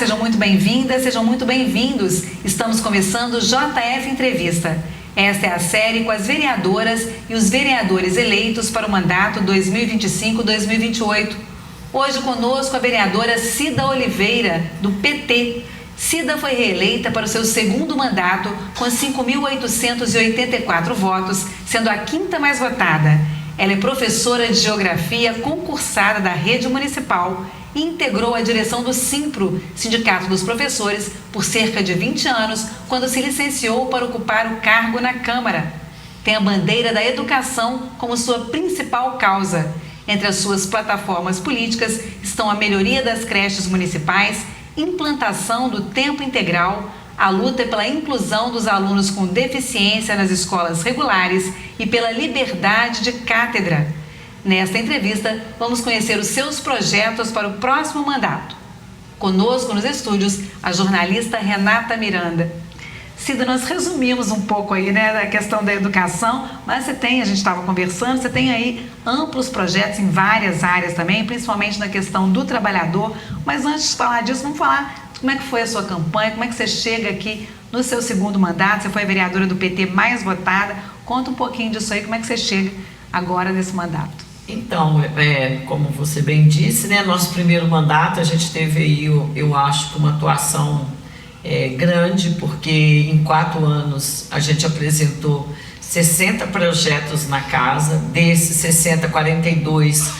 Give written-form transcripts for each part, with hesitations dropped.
sejam muito bem-vindas, sejam muito bem-vindos. Estamos começando o JF Entrevista. Esta é a série com as vereadoras e os vereadores eleitos para o mandato 2025-2028. Hoje conosco a vereadora Cida Oliveira, do PT. Cida foi reeleita para o seu segundo mandato com 5.884 votos, sendo a quinta mais votada. Ela é professora de Geografia concursada da rede municipal e integrou a direção do SINPRO, Sindicato dos Professores, por cerca de 20 anos, quando se licenciou para ocupar o cargo na Câmara. Tem a bandeira da educação como sua principal causa. Entre as suas plataformas políticas estão a melhoria das creches municipais, implantação do tempo integral, a luta pela inclusão dos alunos com deficiência nas escolas regulares e pela liberdade de cátedra. Nesta entrevista, vamos conhecer os seus projetos para o próximo mandato. Conosco nos estúdios, a jornalista Renata Miranda. Cida, nós resumimos um pouco aí, né, da questão da educação, mas a gente estava conversando, você tem aí amplos projetos em várias áreas também, principalmente na questão do trabalhador. Mas antes de falar disso, vamos falar como é que foi a sua campanha, como é que você chega aqui no seu segundo mandato, você foi a vereadora do PT mais votada. Conta um pouquinho disso aí, como é que você chega agora nesse mandato. Então, como você bem disse, né, nosso primeiro mandato a gente teve aí, eu acho, uma atuação grande, porque em 4 anos a gente apresentou 60 projetos na casa, desses 60, 42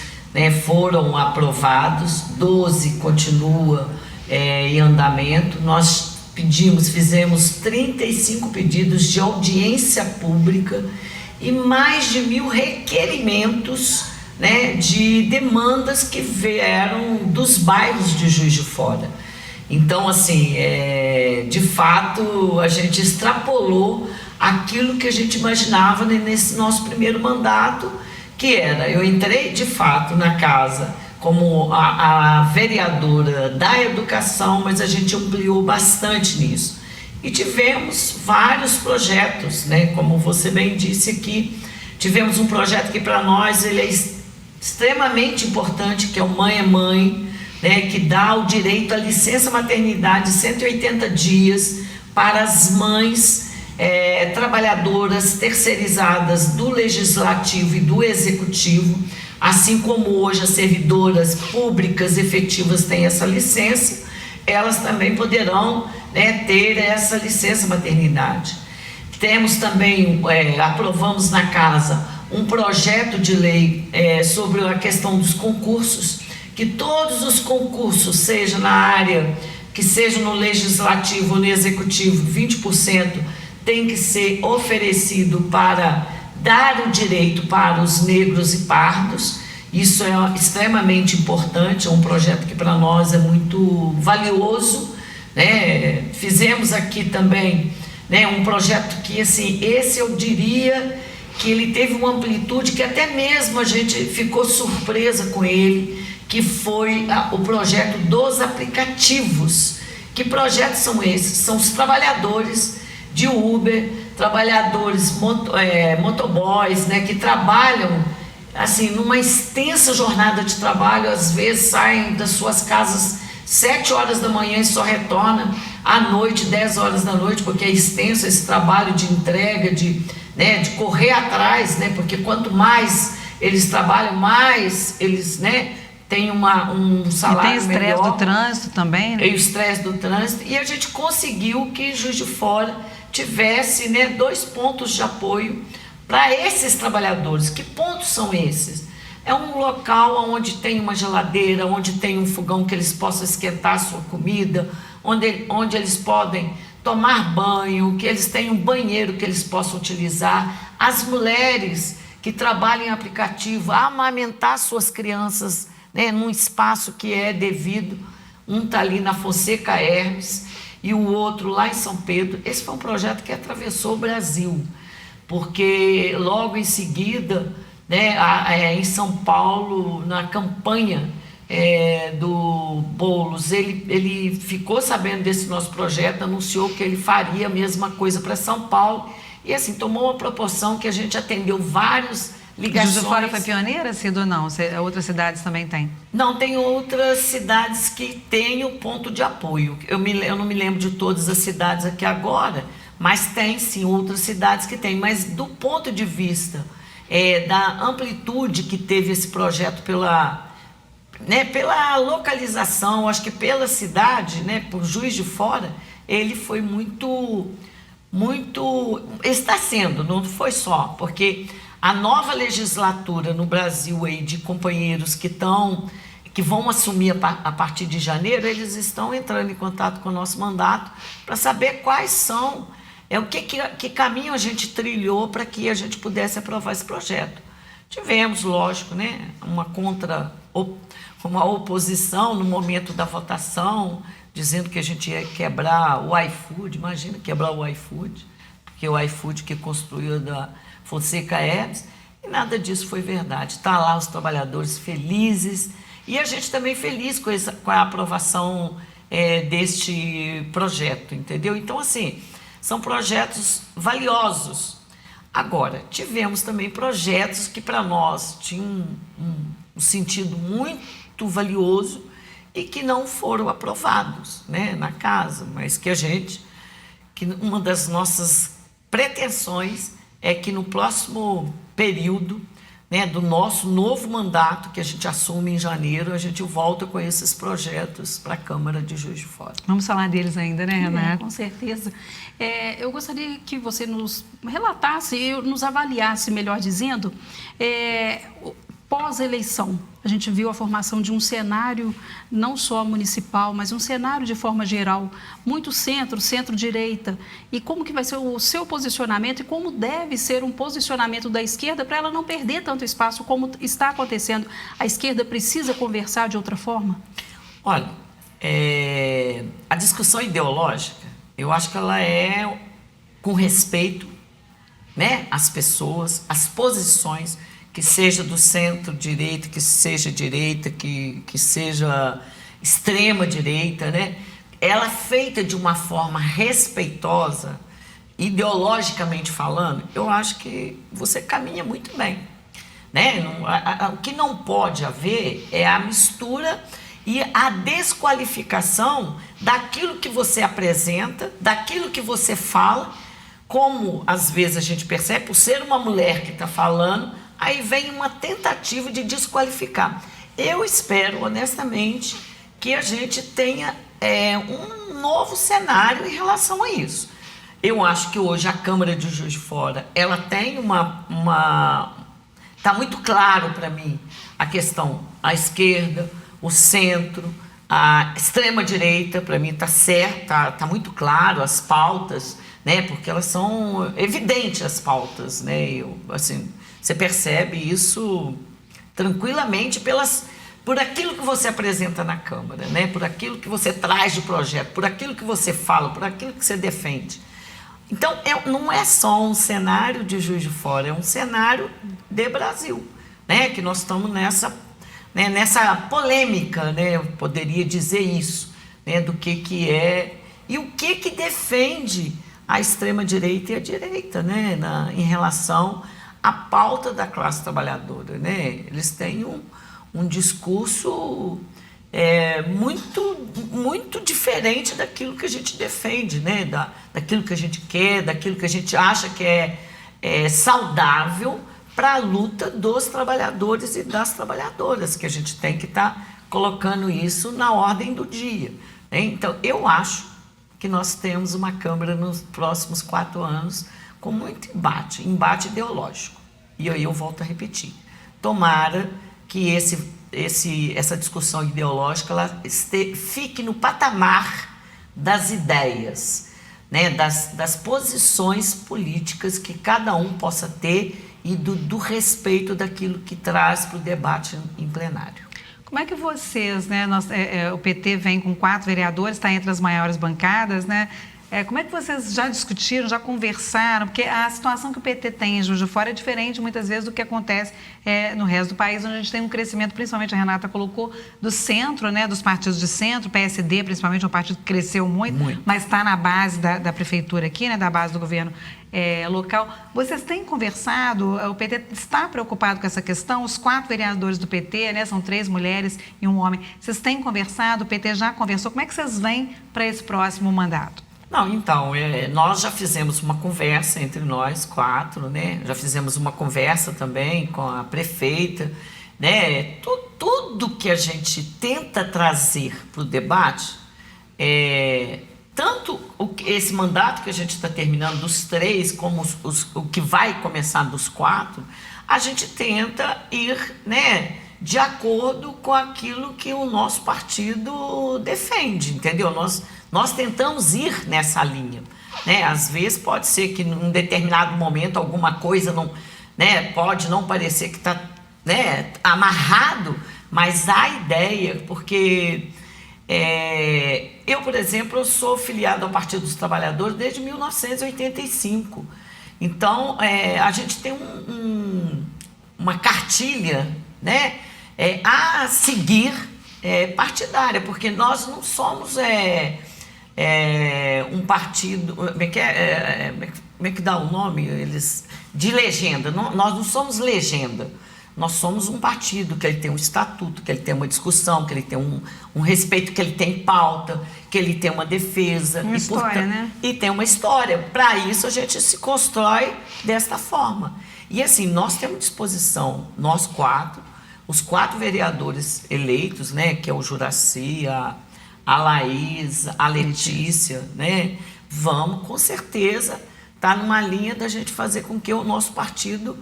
foram aprovados, 12 continua em andamento. Nós fizemos 35 pedidos de audiência pública e mais de 1.000 requerimentos, de demandas que vieram dos bairros de Juiz de Fora. Então, assim, de fato, a gente extrapolou aquilo que a gente imaginava nesse nosso primeiro mandato, que era, eu entrei de fato na casa como a vereadora da educação, mas a gente ampliou bastante nisso. E tivemos vários projetos, como você bem disse aqui, tivemos um projeto que para nós ele é extremamente importante, que é o Mãe é Mãe, que dá o direito à licença maternidade de 180 dias para as mães trabalhadoras terceirizadas do Legislativo e do Executivo, assim como hoje as servidoras públicas efetivas têm essa licença, elas também poderão ter essa licença maternidade. Temos também, aprovamos na casa um projeto de lei sobre a questão dos concursos, que todos os concursos, seja na área, que seja no Legislativo ou no Executivo, 20% tem que ser oferecido para dar o direito para os negros e pardos. Isso é extremamente importante, é um projeto que para nós é muito valioso. Fizemos aqui também um projeto que, assim, esse eu diria que ele teve uma amplitude que até mesmo a gente ficou surpresa com ele, que foi o projeto dos aplicativos. Que projetos são esses? São os trabalhadores de Uber, trabalhadores motoboys, que trabalham assim numa extensa jornada de trabalho, às vezes saem das suas casas 7 horas da manhã e só retorna à noite, 10 horas da noite, porque é extenso esse trabalho de entrega, de correr atrás, porque quanto mais eles trabalham, mais eles têm um salário melhor. E tem estresse do trânsito também, E o estresse do trânsito. E a gente conseguiu que Juiz de Fora tivesse 2 pontos de apoio para esses trabalhadores. Que pontos são esses? É um local onde tem uma geladeira, onde tem um fogão que eles possam esquentar a sua comida, onde eles podem tomar banho, que eles tenham um banheiro que eles possam utilizar. As mulheres que trabalham em aplicativo, a amamentar suas crianças num espaço que é devido. Um está ali na Fonseca Hermes e o outro lá em São Pedro. Esse foi um projeto que atravessou o Brasil, porque logo em seguida, em São Paulo, na campanha do Boulos, ele ficou sabendo desse nosso projeto, anunciou que ele faria a mesma coisa para São Paulo, e assim, tomou uma proporção que a gente atendeu vários ligações. Juiz de Fora foi pioneira, Cida, ou não? Outras cidades também têm? Não, tem outras cidades que têm o ponto de apoio. Eu não me lembro de todas as cidades aqui agora, mas tem sim outras cidades que têm. Mas do ponto de vista da amplitude que teve esse projeto pela localização, acho que pela cidade, né, por Juiz de Fora, ele foi muito, está sendo, não foi só, porque a nova legislatura no Brasil aí de companheiros que vão assumir a partir de janeiro, eles estão entrando em contato com o nosso mandato para saber quais são, que caminho a gente trilhou para que a gente pudesse aprovar esse projeto. Tivemos, lógico, né, uma oposição no momento da votação, dizendo que a gente ia quebrar o iFood. Imagina quebrar o iFood, porque o iFood que construiu da Fonseca Hermes, e nada disso foi verdade. Está lá os trabalhadores felizes, e a gente também feliz com a aprovação deste projeto, entendeu? Então, assim, são projetos valiosos. Agora, tivemos também projetos que para nós tinham um sentido muito valioso e que não foram aprovados, né, na casa, mas que uma das nossas pretensões é que no próximo período, né, do nosso novo mandato, que a gente assume em janeiro, a gente volta com esses projetos para a Câmara de Juiz de Fora. Vamos falar deles ainda, né, Renata? Com certeza. Eu gostaria que você nos relatasse, nos avaliasse, melhor dizendo, pós-eleição. A gente viu a formação de um cenário não só municipal, mas um cenário de forma geral, muito centro-direita. E como que vai ser o seu posicionamento e como deve ser um posicionamento da esquerda para ela não perder tanto espaço como está acontecendo? A esquerda precisa conversar de outra forma? Olha, a discussão ideológica, eu acho que ela é com respeito, né, às pessoas, às posições, que seja do centro-direita, que seja direita, que seja extrema-direita, né? Ela é feita de uma forma respeitosa, ideologicamente falando, eu acho que você caminha muito bem, né? O que não pode haver é a mistura e a desqualificação daquilo que você apresenta, daquilo que você fala, como às vezes a gente percebe, por ser uma mulher que está falando, aí vem uma tentativa de desqualificar. Eu espero, honestamente, que a gente tenha um novo cenário em relação a isso. Eu acho que hoje a Câmara de Juiz de Fora, ela tem está muito claro para mim a questão, a esquerda, o centro, a extrema-direita, para mim está certo, tá muito claro as pautas, né, porque elas são evidentes, as pautas, né, você percebe isso tranquilamente por aquilo que você apresenta na Câmara, né? Por aquilo que você traz de projeto, por aquilo que você fala, por aquilo que você defende. Então, não é só um cenário de Juiz de Fora, é um cenário de Brasil, né? Que nós estamos nessa polêmica, né? Eu poderia dizer isso, né? Do que é e o que defende a extrema-direita e a direita, né? Em relação a pauta da classe trabalhadora, né? Eles têm um discurso muito diferente daquilo que a gente defende, né? Daquilo que a gente quer, daquilo que a gente acha que é saudável para a luta dos trabalhadores e das trabalhadoras, que a gente tem que estar colocando isso na ordem do dia, né? Então, eu acho que nós temos uma Câmara nos próximos 4 anos com muito embate ideológico. E aí eu volto a repetir. Tomara que essa discussão ideológica ela fique no patamar das ideias, né? das posições políticas que cada um possa ter e do respeito daquilo que traz para o debate em plenário. Como é que vocês, né, o PT vem com 4 vereadores, está entre as maiores bancadas, né? Como é que vocês já discutiram, já conversaram? Porque a situação que o PT tem em Juiz de Fora é diferente, muitas vezes, do que acontece no resto do país, onde a gente tem um crescimento, principalmente a Renata colocou, do centro, né, dos partidos de centro, PSD, principalmente, é um partido que cresceu muito. Mas está na base da prefeitura aqui, né, da base do governo local. Vocês têm conversado? O PT está preocupado com essa questão? Os 4 vereadores do PT, né, são 3 mulheres e 1 homem. Vocês têm conversado? O PT já conversou? Como é que vocês vêm para esse próximo mandato? Não, então, nós já fizemos uma conversa entre nós 4, né? Já fizemos uma conversa também com a prefeita, né? Tudo que a gente tenta trazer para o debate, tanto esse mandato que a gente está terminando dos 3, como o que vai começar dos 4, a gente tenta ir, né, de acordo com aquilo que o nosso partido defende, entendeu? Nós tentamos ir nessa linha, né? Às vezes pode ser que em um determinado momento alguma coisa não, né, pode não parecer que está, né, amarrado, mas a ideia, porque eu, por exemplo, eu sou filiado ao Partido dos Trabalhadores desde 1985. Então, a gente tem uma cartilha, né, a seguir partidária, porque nós não somos um partido, como é que dá o nome? De legenda. Nós não somos legenda. Nós somos um partido que ele tem um estatuto, que ele tem uma discussão, que ele tem um respeito, que ele tem pauta, que ele tem uma defesa. Uma história, né? E tem uma história. Para isso, a gente se constrói desta forma. E assim, nós temos disposição, nós 4, os 4 vereadores eleitos, né, que é o Juraci, a Laís, a Letícia, né, vamos, com certeza, estar numa linha da gente fazer com que o nosso partido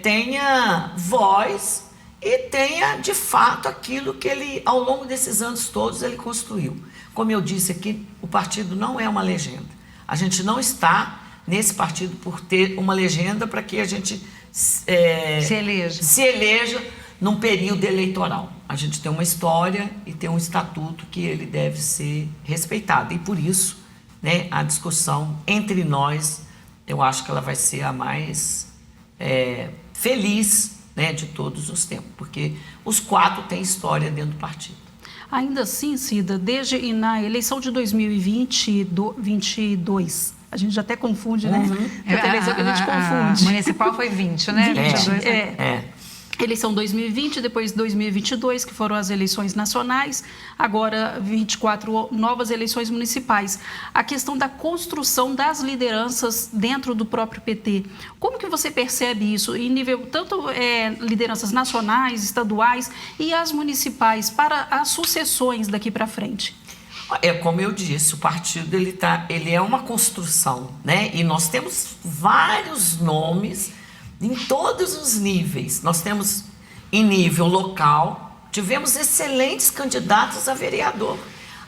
tenha voz e tenha, de fato, aquilo que ele, ao longo desses anos todos, ele construiu. Como eu disse aqui, o partido não é uma legenda. A gente não está nesse partido por ter uma legenda para que a gente se eleja num período eleitoral. A gente tem uma história e tem um estatuto que ele deve ser respeitado. E por isso, né, a discussão entre nós, eu acho que ela vai ser a mais feliz, né, de todos os tempos, porque os 4 têm história dentro do partido. Ainda assim, Cida, desde na eleição de 2022, a gente até confunde, né? Tem eleição que a gente confunde. A municipal foi 20, né? 22. Eleição 2020, depois 2022, que foram as eleições nacionais, agora 24 novas eleições municipais. A questão da construção das lideranças dentro do próprio PT. Como que você percebe isso em nível tanto lideranças nacionais, estaduais e as municipais para as sucessões daqui para frente? Como eu disse, o partido ele é uma construção, né? E nós temos vários nomes em todos os níveis. Nós temos em nível local, tivemos excelentes candidatos a vereador.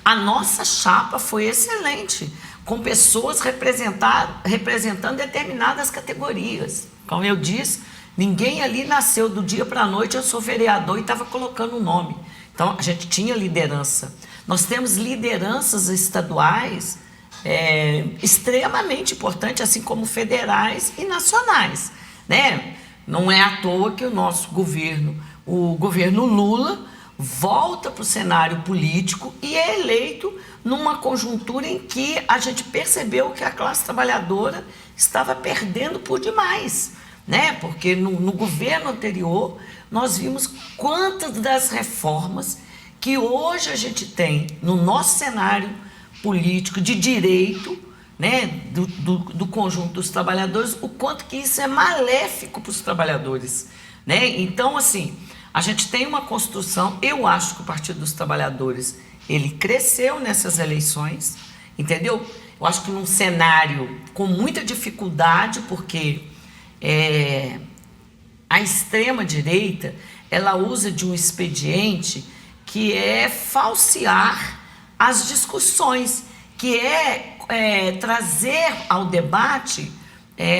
A nossa chapa foi excelente, com pessoas representando determinadas categorias. Como eu disse, ninguém ali nasceu do dia para a noite, eu sou vereador e estava colocando o nome. Então, a gente tinha liderança. Nós temos lideranças estaduais extremamente importantes, assim como federais e nacionais, né? Não é à toa que o nosso governo, o governo Lula, volta para o cenário político e é eleito numa conjuntura em que a gente percebeu que a classe trabalhadora estava perdendo por demais, né? Porque no governo anterior nós vimos quantas das reformas que hoje a gente tem no nosso cenário político de direito, né, do conjunto dos trabalhadores, o quanto que isso é maléfico para os trabalhadores, né? Então, assim, a gente tem uma construção. Eu acho que o Partido dos Trabalhadores, ele cresceu nessas eleições, entendeu? Eu acho que num cenário com muita dificuldade, porque a extrema-direita, ela usa de um expediente que é falsear as discussões, que trazer ao debate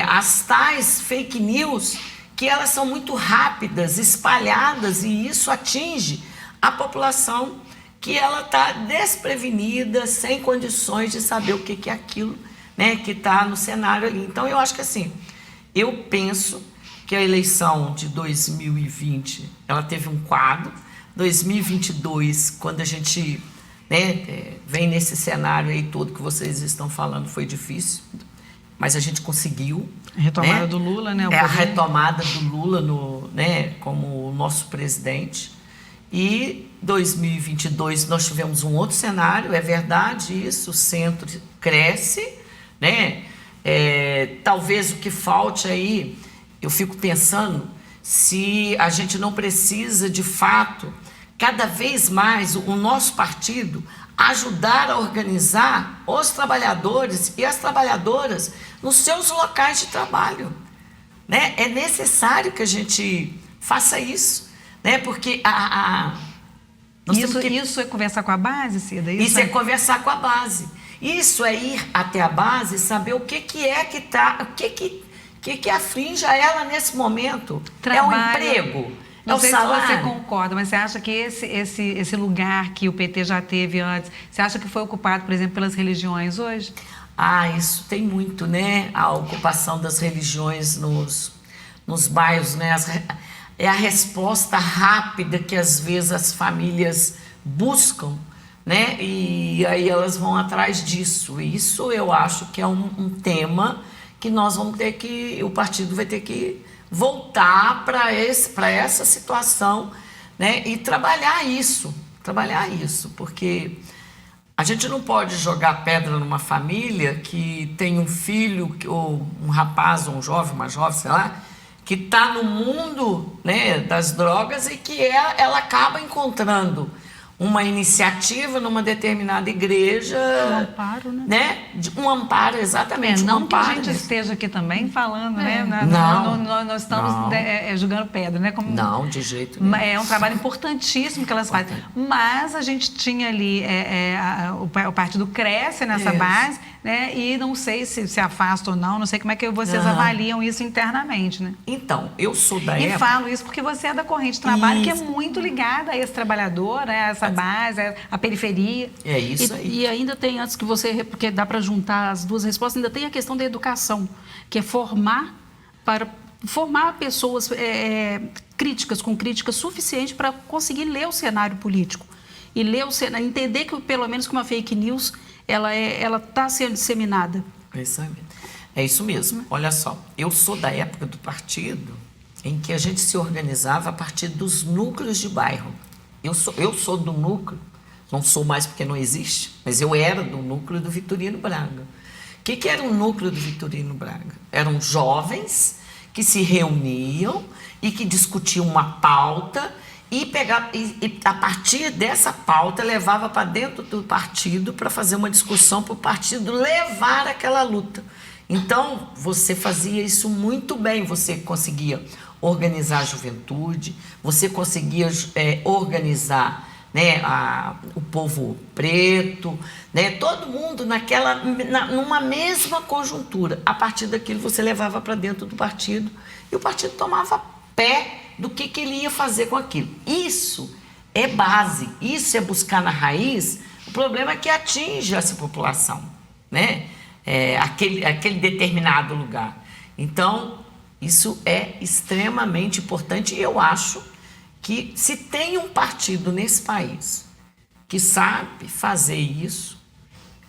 as tais fake news, que elas são muito rápidas, espalhadas, e isso atinge a população que ela está desprevenida, sem condições de saber o que é aquilo, né, que está no cenário ali. Então, eu acho que assim, eu penso que a eleição de 2020, ela teve um quadro. 2022, quando a gente, né, vem nesse cenário aí todo que vocês estão falando, foi difícil, mas a gente conseguiu. A retomada, né? do Lula, né? A retomada do Lula né, como nosso presidente. E 2022 nós tivemos um outro cenário, é verdade isso, o centro cresce, né? Talvez o que falte aí, eu fico pensando se a gente não precisa, de fato, cada vez mais o nosso partido ajudar a organizar os trabalhadores e as trabalhadoras nos seus locais de trabalho, né? É necessário que a gente faça isso, né? Porque isso é conversar com a base, Cida? Isso é conversar com a base. Isso é ir até a base e saber o que é que está, o que aflige a ela nesse momento. Trabalho, é o emprego, é o salário. Não sei se você concorda, mas você acha que esse lugar que o PT já teve antes, você acha que foi ocupado, por exemplo, pelas religiões hoje? Isso tem muito, né? A ocupação das religiões nos bairros, né? É a resposta rápida que às vezes as famílias buscam, né? E aí elas vão atrás disso. Isso eu acho que é um tema que nós vamos ter que, o partido vai ter que voltar para essa situação, né? E trabalhar isso, porque a gente não pode jogar pedra numa família que tem um filho, ou um rapaz, ou um jovem, uma jovem, sei lá, que está no mundo, né, das drogas e que ela acaba encontrando uma iniciativa numa determinada igreja. Um amparo, né? Um amparo, exatamente. Não um amparo, que a gente esteja aqui também falando, né? Nós estamos jogando pedra, né? Não, de jeito nenhum. É um trabalho importantíssimo que elas fazem. Mas a gente tinha ali, o partido cresce nessa base, né? E não sei se afasta ou não sei como é que vocês avaliam isso internamente, né? Então, eu sou da época... E falo isso porque você é da corrente de trabalho que é muito ligada a esse trabalhador, né? A essa base, a periferia. É isso aí. E ainda tem, antes que você... Porque dá para juntar as duas respostas, ainda tem a questão da educação, que é formar pessoas críticas, com crítica suficiente para conseguir ler o cenário político. E ler o cenário, entender que, pelo menos, que uma fake news, ela está sendo disseminada. É isso mesmo. Olha só, eu sou da época do partido em que a gente se organizava a partir dos núcleos de bairro. Eu sou do núcleo, não sou mais porque não existe, mas eu era do núcleo do Vitorino Braga. O que era o núcleo do Vitorino Braga? Eram jovens que se reuniam e que discutiam uma pauta e a partir dessa pauta levava para dentro do partido para fazer uma discussão para o partido levar aquela luta. Então, você fazia isso muito bem, você conseguia organizar a juventude, você conseguia organizar, né, o povo preto, né, todo mundo numa mesma conjuntura. A partir daquilo você levava para dentro do partido e o partido tomava pé do que ele ia fazer com aquilo. Isso é base, isso é buscar na raiz o problema que atinge essa população, né? Aquele determinado lugar. Então, isso é extremamente importante e eu acho que se tem um partido nesse país que sabe fazer isso,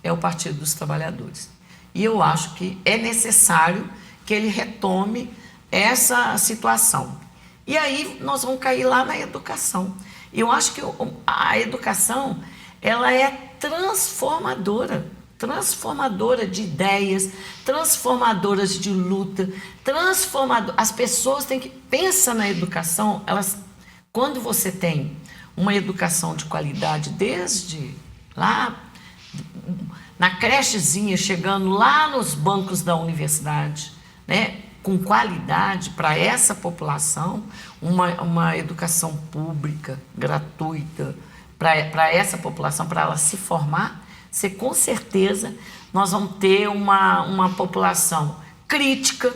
é o Partido dos Trabalhadores. E eu acho que é necessário que ele retome essa situação. E aí nós vamos cair lá na educação. Eu acho que a educação, ela é transformadora de ideias, transformadoras de luta, as pessoas têm que pensar na educação, quando você tem uma educação de qualidade desde lá na crechezinha, chegando lá nos bancos da universidade, né, com qualidade para essa população, uma educação pública, gratuita, para essa população, para ela se formar, com certeza nós vamos ter uma população crítica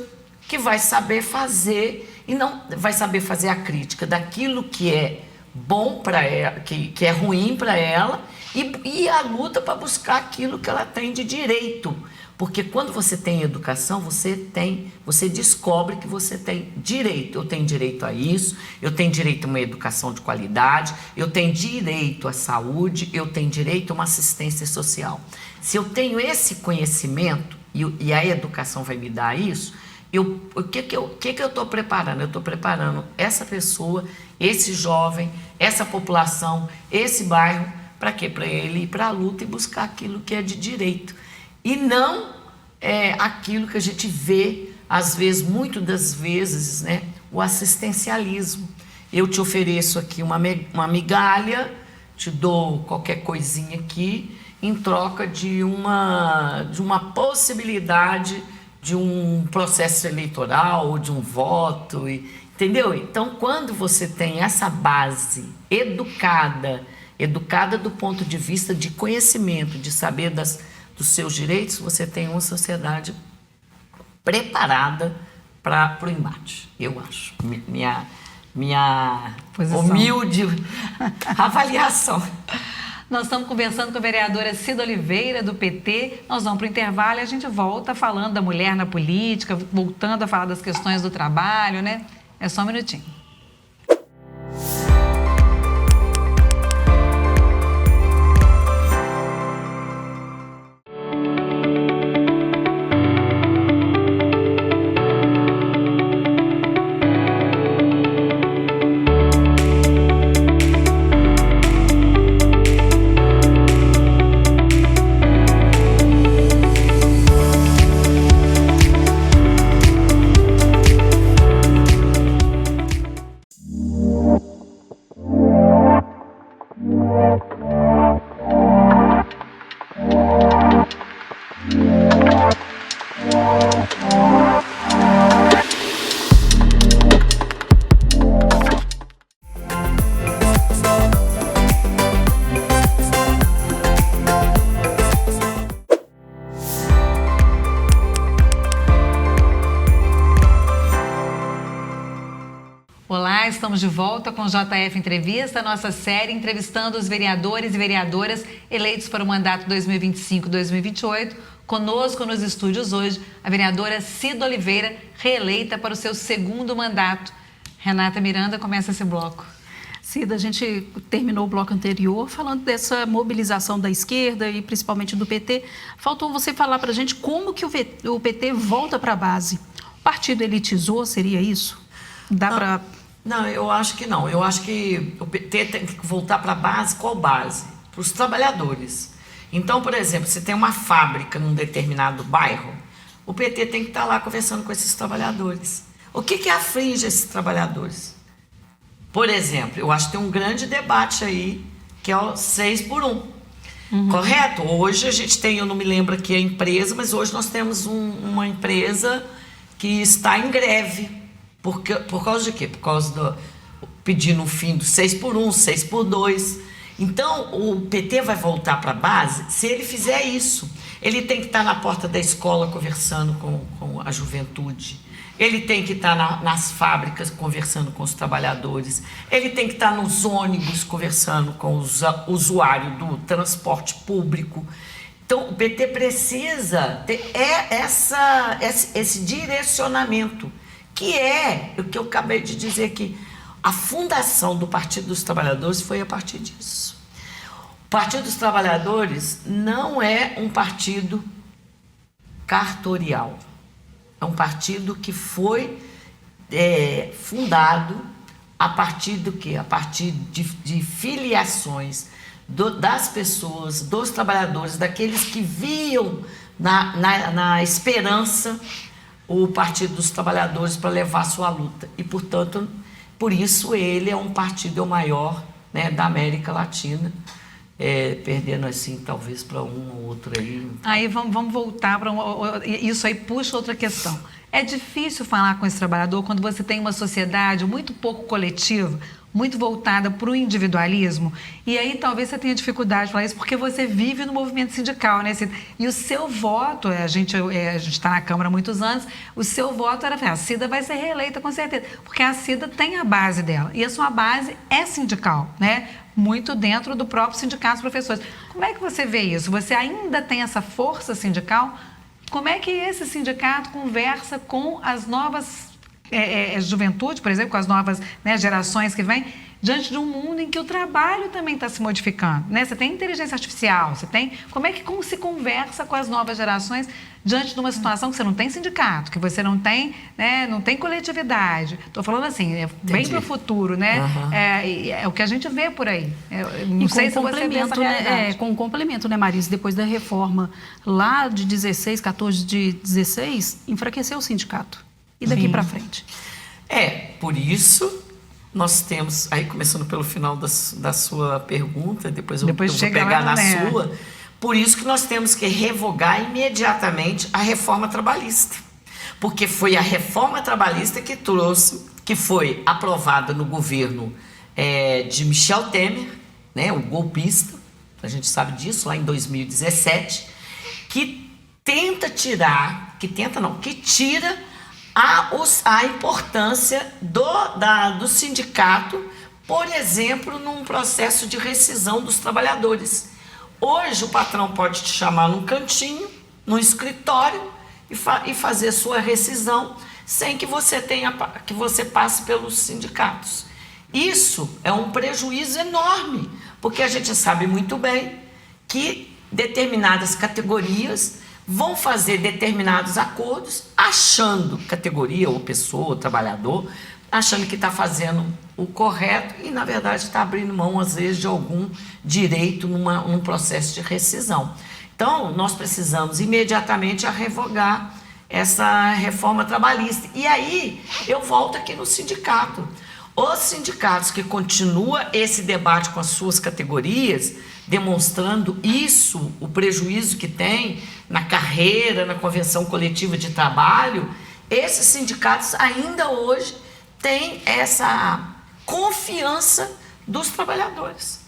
que vai saber fazer, e não vai saber fazer a crítica daquilo que é bom para ela, que é ruim para ela, e a luta para buscar aquilo que ela tem de direito. Porque quando você tem educação, você descobre que você tem direito. Eu tenho direito a isso, eu tenho direito a uma educação de qualidade, eu tenho direito à saúde, eu tenho direito a uma assistência social. Se eu tenho esse conhecimento, e a educação vai me dar isso, o que eu estou preparando? Eu estou preparando essa pessoa, esse jovem, essa população, esse bairro, para quê? Para ele ir para a luta e buscar aquilo que é de direito. E não aquilo que a gente vê, às vezes, muitas das vezes, né, o assistencialismo. Eu te ofereço aqui uma migalha, te dou qualquer coisinha aqui, em troca de uma possibilidade de um processo eleitoral, ou de um voto, entendeu? Então, quando você tem essa base educada do ponto de vista de conhecimento, de saber dos seus direitos, você tem uma sociedade preparada para o embate, eu acho. Minha humilde avaliação. Nós estamos conversando com a vereadora Cida Oliveira, do PT. Nós vamos para o intervalo e a gente volta falando da mulher na política, voltando a falar das questões do trabalho, né? É só um minutinho. Olá, estamos de volta com o JF Entrevista, nossa série entrevistando os vereadores e vereadoras eleitos para o mandato 2025-2028. Conosco nos estúdios hoje, a vereadora Cida Oliveira, reeleita para o seu segundo mandato. Renata Miranda, começa esse bloco. Cida, a gente terminou o bloco anterior falando dessa mobilização da esquerda e principalmente do PT. Faltou você falar para a gente como que o PT volta para a base. O partido elitizou, seria isso? Não, eu acho que não. Eu acho que o PT tem que voltar para a base. Qual base? Para os trabalhadores. Então, por exemplo, se tem uma fábrica num determinado bairro, o PT tem que estar lá conversando com esses trabalhadores. O que aflige esses trabalhadores? Por exemplo, eu acho que tem um grande debate aí, que é o 6 por 1. Correto? Hoje a gente tem, eu não me lembro aqui a empresa, mas hoje nós temos uma empresa que está em greve. Por causa de quê? Por causa do pedindo o fim do 6 por 1, 6 por 2. Então, o PT vai voltar para a base se ele fizer isso. Ele tem que estar na porta da escola conversando com a juventude. Ele tem que estar nas fábricas conversando com os trabalhadores. Ele tem que estar nos ônibus conversando com os usuários do transporte público. Então, o PT precisa ter esse direcionamento, que é o que eu acabei de dizer aqui. A fundação do Partido dos Trabalhadores foi a partir disso. O Partido dos Trabalhadores não é um partido cartorial. É um partido que foi fundado a partir do quê? A partir de filiações das pessoas, dos trabalhadores, daqueles que viam na esperança o Partido dos Trabalhadores para levar sua luta. E, portanto, por isso ele é um partido o maior, né, da América Latina, perdendo assim talvez para um ou outro aí. Aí vamos voltar para isso aí, puxa outra questão. É difícil falar com esse trabalhador quando você tem uma sociedade muito pouco coletiva, muito voltada para o individualismo. E aí talvez você tenha dificuldade de falar isso porque você vive no movimento sindical, né, Cida? E o seu voto, a gente está na Câmara há muitos anos, o seu voto era, a Cida vai ser reeleita com certeza, porque a Cida tem a base dela, e a sua base é sindical, né? Muito dentro do próprio sindicato dos professores. Como é que você vê isso? Você ainda tem essa força sindical? Como é que esse sindicato conversa com as novas juventude, por exemplo, com as novas, né, gerações que vêm, diante de um mundo em que o trabalho também está se modificando, né? Você tem inteligência artificial, você tem... Como é que se conversa com as novas gerações diante de uma situação que você não tem sindicato, que você não tem, né, não tem coletividade? Estou falando assim, bem para o futuro, né? Uhum. É o que a gente vê por aí. Não e sei se você vê essa realidade. Com um complemento, né, Marisa? Depois da reforma lá de 14 de 16, enfraqueceu o sindicato. E daqui para frente? Por isso nós temos, aí começando pelo final da sua pergunta, depois eu vou pegar na sua, por isso que nós temos que revogar imediatamente a reforma trabalhista. Porque foi a reforma trabalhista que trouxe, que foi aprovada no governo de Michel Temer, né, o golpista, a gente sabe disso, lá em 2017, que tira a importância do sindicato, por exemplo, num processo de rescisão dos trabalhadores. Hoje o patrão pode te chamar num cantinho, num escritório e fazer sua rescisão sem que você passe pelos sindicatos. Isso é um prejuízo enorme, porque a gente sabe muito bem que determinadas categorias vão fazer determinados acordos, achando, categoria ou pessoa, ou trabalhador, achando que está fazendo o correto e, na verdade, está abrindo mão, às vezes, de algum direito num processo de rescisão. Então, nós precisamos imediatamente revogar essa reforma trabalhista. E aí, eu volto aqui no sindicato. Os sindicatos que continuam esse debate com as suas categorias, demonstrando isso, o prejuízo que tem na carreira, na convenção coletiva de trabalho, esses sindicatos ainda hoje têm essa confiança dos trabalhadores,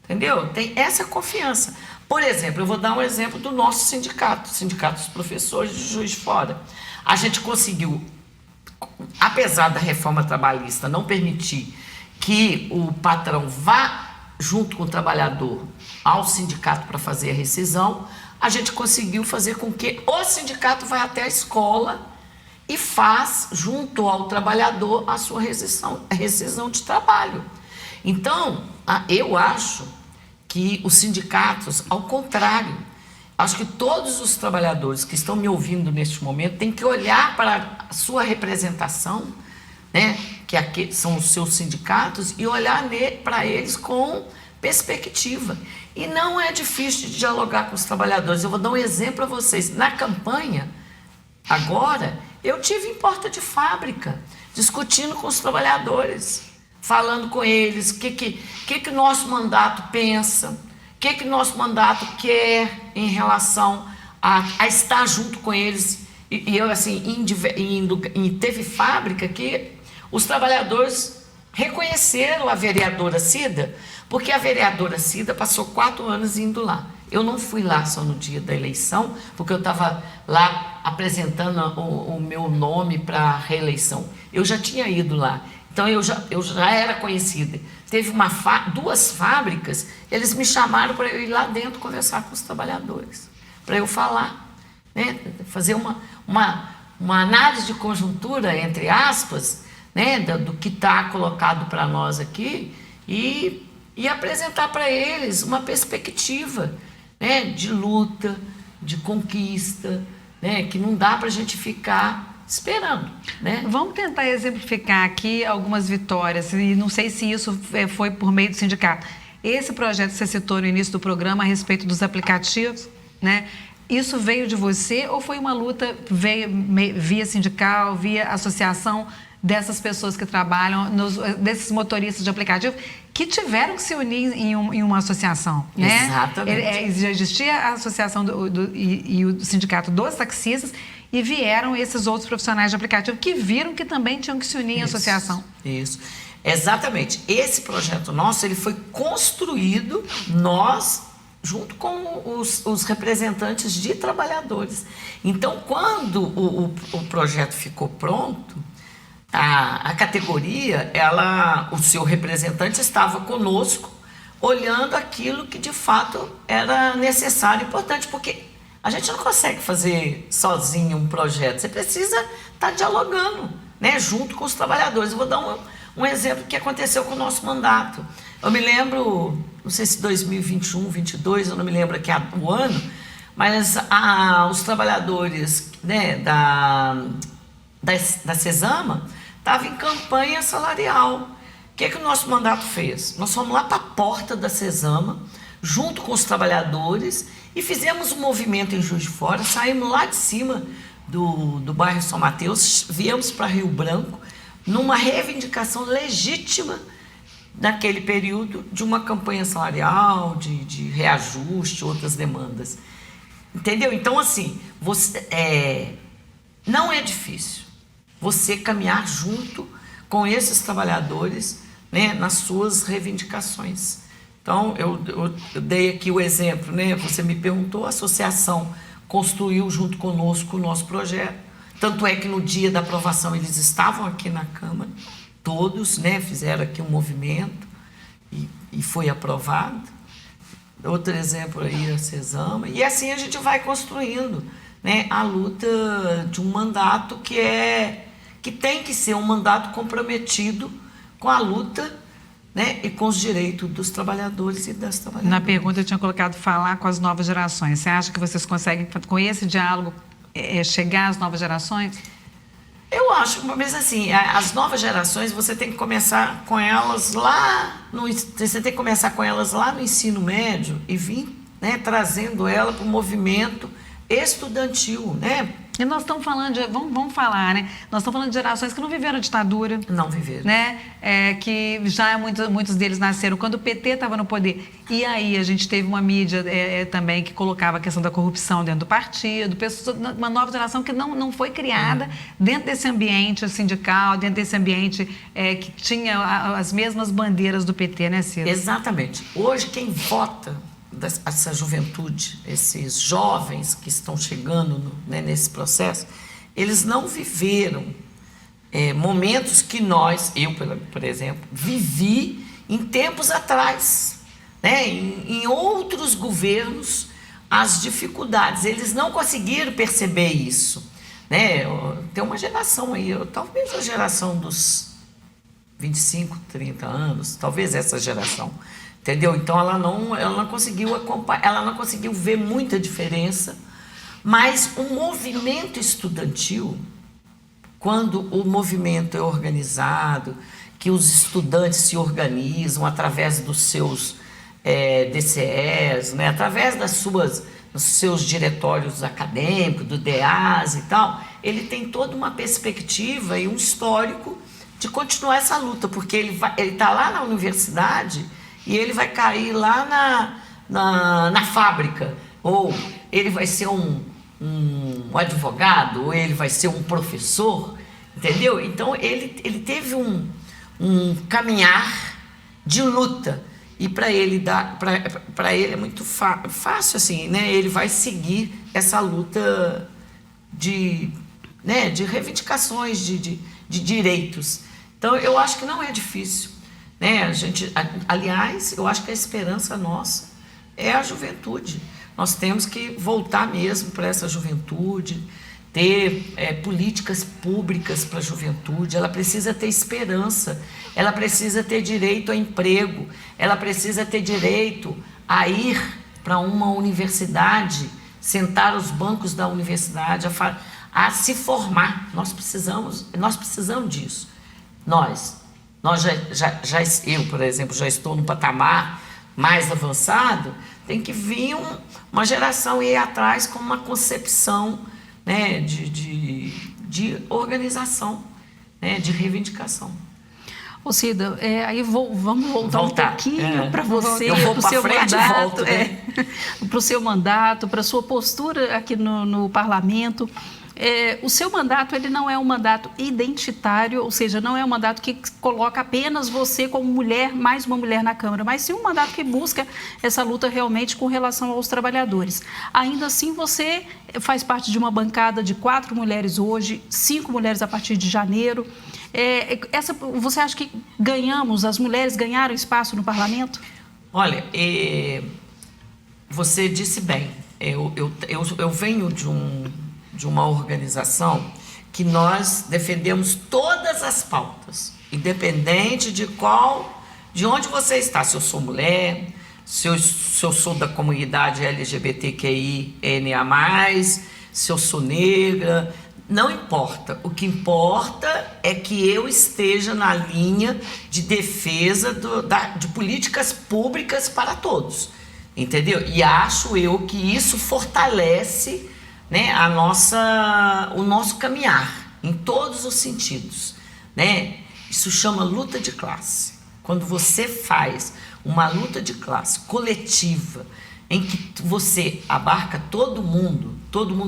entendeu? Tem essa confiança. Por exemplo, eu vou dar um exemplo do nosso sindicato, o Sindicato dos Professores de Juiz de Fora. A gente conseguiu, apesar da reforma trabalhista não permitir que o patrão vá junto com o trabalhador ao sindicato para fazer a rescisão, a gente conseguiu fazer com que o sindicato vá até a escola e faz, junto ao trabalhador, a sua rescisão de trabalho. Então, eu acho que os sindicatos, ao contrário, acho que todos os trabalhadores que estão me ouvindo neste momento têm que olhar para a sua representação, né, que aqui são os seus sindicatos, e olhar para eles com perspectiva. E não é difícil de dialogar com os trabalhadores. Eu vou dar um exemplo a vocês. Na campanha, agora, eu tive em porta de fábrica, discutindo com os trabalhadores, falando com eles o que o nosso mandato pensa, o que o nosso mandato quer em relação a estar junto com eles. E eu, assim, teve fábrica que os trabalhadores reconheceram a vereadora Cida, porque a vereadora Cida passou 4 anos indo lá. Eu não fui lá só no dia da eleição, porque eu estava lá apresentando o meu nome para a reeleição. Eu já tinha ido lá, então eu já era conhecida. Teve 2 fábricas, eles me chamaram para eu ir lá dentro conversar com os trabalhadores, para eu falar, né, fazer uma análise de conjuntura, entre aspas, né, do que está colocado para nós aqui e apresentar para eles uma perspectiva, né, de luta, de conquista, né, que não dá para a gente ficar esperando, né? Vamos tentar exemplificar aqui algumas vitórias, e não sei se isso foi por meio do sindicato. Esse projeto que você citou no início do programa a respeito dos aplicativos, né? Isso veio de você ou foi uma luta via sindical, via associação dessas pessoas que trabalham, desses motoristas de aplicativo, que tiveram que se unir em uma associação, né? Exatamente. Já existia a associação e o sindicato dos taxistas, e vieram esses outros profissionais de aplicativo que viram que também tinham que se unir em associação. Isso. Exatamente. Esse projeto nosso, ele foi construído, nós, junto com os representantes de trabalhadores. Então, quando o projeto ficou pronto, a categoria, o seu representante estava conosco, olhando aquilo que de fato era necessário e importante, porque a gente não consegue fazer sozinho um projeto, você precisa estar dialogando, né, junto com os trabalhadores. Eu vou dar um exemplo que aconteceu com o nosso mandato. Eu me lembro, não sei se 2021, 2022, eu não me lembro aqui o ano, mas os trabalhadores, né, da Cesama estavam em campanha salarial. O que o nosso mandato fez? Nós fomos lá para a porta da Cesama, junto com os trabalhadores, e fizemos um movimento em Juiz de Fora, saímos lá de cima do bairro São Mateus, viemos para Rio Branco, numa reivindicação legítima naquele período de uma campanha salarial, de reajuste, outras demandas. Entendeu? Então, assim, não é difícil você caminhar junto com esses trabalhadores, né, nas suas reivindicações. Então, eu dei aqui o exemplo, né? Você me perguntou, a associação construiu junto conosco o nosso projeto. Tanto é que no dia da aprovação eles estavam aqui na Câmara, todos, né, fizeram aqui um movimento e foi aprovado. Outro exemplo aí, a Cesama. E assim a gente vai construindo, né, a luta de um mandato que tem que ser um mandato comprometido com a luta, né, e com os direitos dos trabalhadores e das trabalhadoras. Na pergunta eu tinha colocado falar com as novas gerações. Você acha que vocês conseguem, com esse diálogo, chegar às novas gerações? Eu acho, mas assim, as novas gerações, você tem que começar com elas lá no ensino médio e vir, né, trazendo ela para o movimento estudantil, né? E nós estamos falando vamos falar, né? Nós estamos falando de gerações que não viveram a ditadura. Não viveram. Né? Que já muitos deles nasceram quando o PT estava no poder. E aí a gente teve uma mídia também que colocava a questão da corrupção dentro do partido, uma nova geração que não foi criada dentro desse ambiente sindical, dentro desse ambiente que tinha as mesmas bandeiras do PT, né, Cida? Exatamente. Hoje quem vota essa juventude, esses jovens que estão chegando nesse processo, eles não viveram momentos que eu, por exemplo, vivi em tempos atrás, né? Em outros governos, as dificuldades, eles não conseguiram perceber isso, né? Tem uma geração aí, talvez a geração dos 25, 30 anos, talvez essa geração, entendeu? Então ela não conseguiu acompanhar, ela não conseguiu ver muita diferença, mas o movimento estudantil, quando o movimento é organizado, que os estudantes se organizam através dos seus DCEs, né, através dos seus diretórios acadêmicos, do DEAS e tal, ele tem toda uma perspectiva e um histórico de continuar essa luta, porque ele está lá na universidade e ele vai cair lá na fábrica, ou ele vai ser um advogado, ou ele vai ser um professor, entendeu? Então ele teve um caminhar de luta, e para ele é muito fácil assim, né? Ele vai seguir essa luta de reivindicações, de direitos. Então eu acho que não é difícil, né? Aliás, eu acho que a esperança nossa é a juventude. Nós temos que voltar mesmo para essa juventude, ter políticas públicas para a juventude. Ela precisa ter esperança, ela precisa ter direito a emprego, ela precisa ter direito a ir para uma universidade, sentar aos bancos da universidade, a se formar. Nós precisamos disso. Eu, por exemplo, já estou no patamar mais avançado, tem que vir uma geração ir atrás com uma concepção, né, de organização, né, de reivindicação. Ô Cida, aí vamos voltar um pouquinho para você, eu vou para o seu frente mandato, e volto, né? para o seu mandato, para a sua postura aqui no parlamento. O seu mandato, ele não é um mandato identitário, ou seja, não é um mandato que coloca apenas você como mulher, mais uma mulher na Câmara, mas sim um mandato que busca essa luta realmente com relação aos trabalhadores. Ainda assim, você faz parte de uma bancada de 4 mulheres hoje, 5 mulheres a partir de janeiro. Você acha que as mulheres ganharam espaço no parlamento? Olha, você disse bem, eu venho de uma organização que nós defendemos todas as pautas, independente de onde você está, se eu sou mulher, se eu sou da comunidade LGBTQINA+, se eu sou negra, não importa. O que importa é que eu esteja na linha de defesa de políticas públicas para todos, entendeu? E acho eu que isso fortalece, né, o nosso caminhar em todos os sentidos, né? Isso chama luta de classe. Quando você faz uma luta de classe coletiva, em que você abarca todo mundo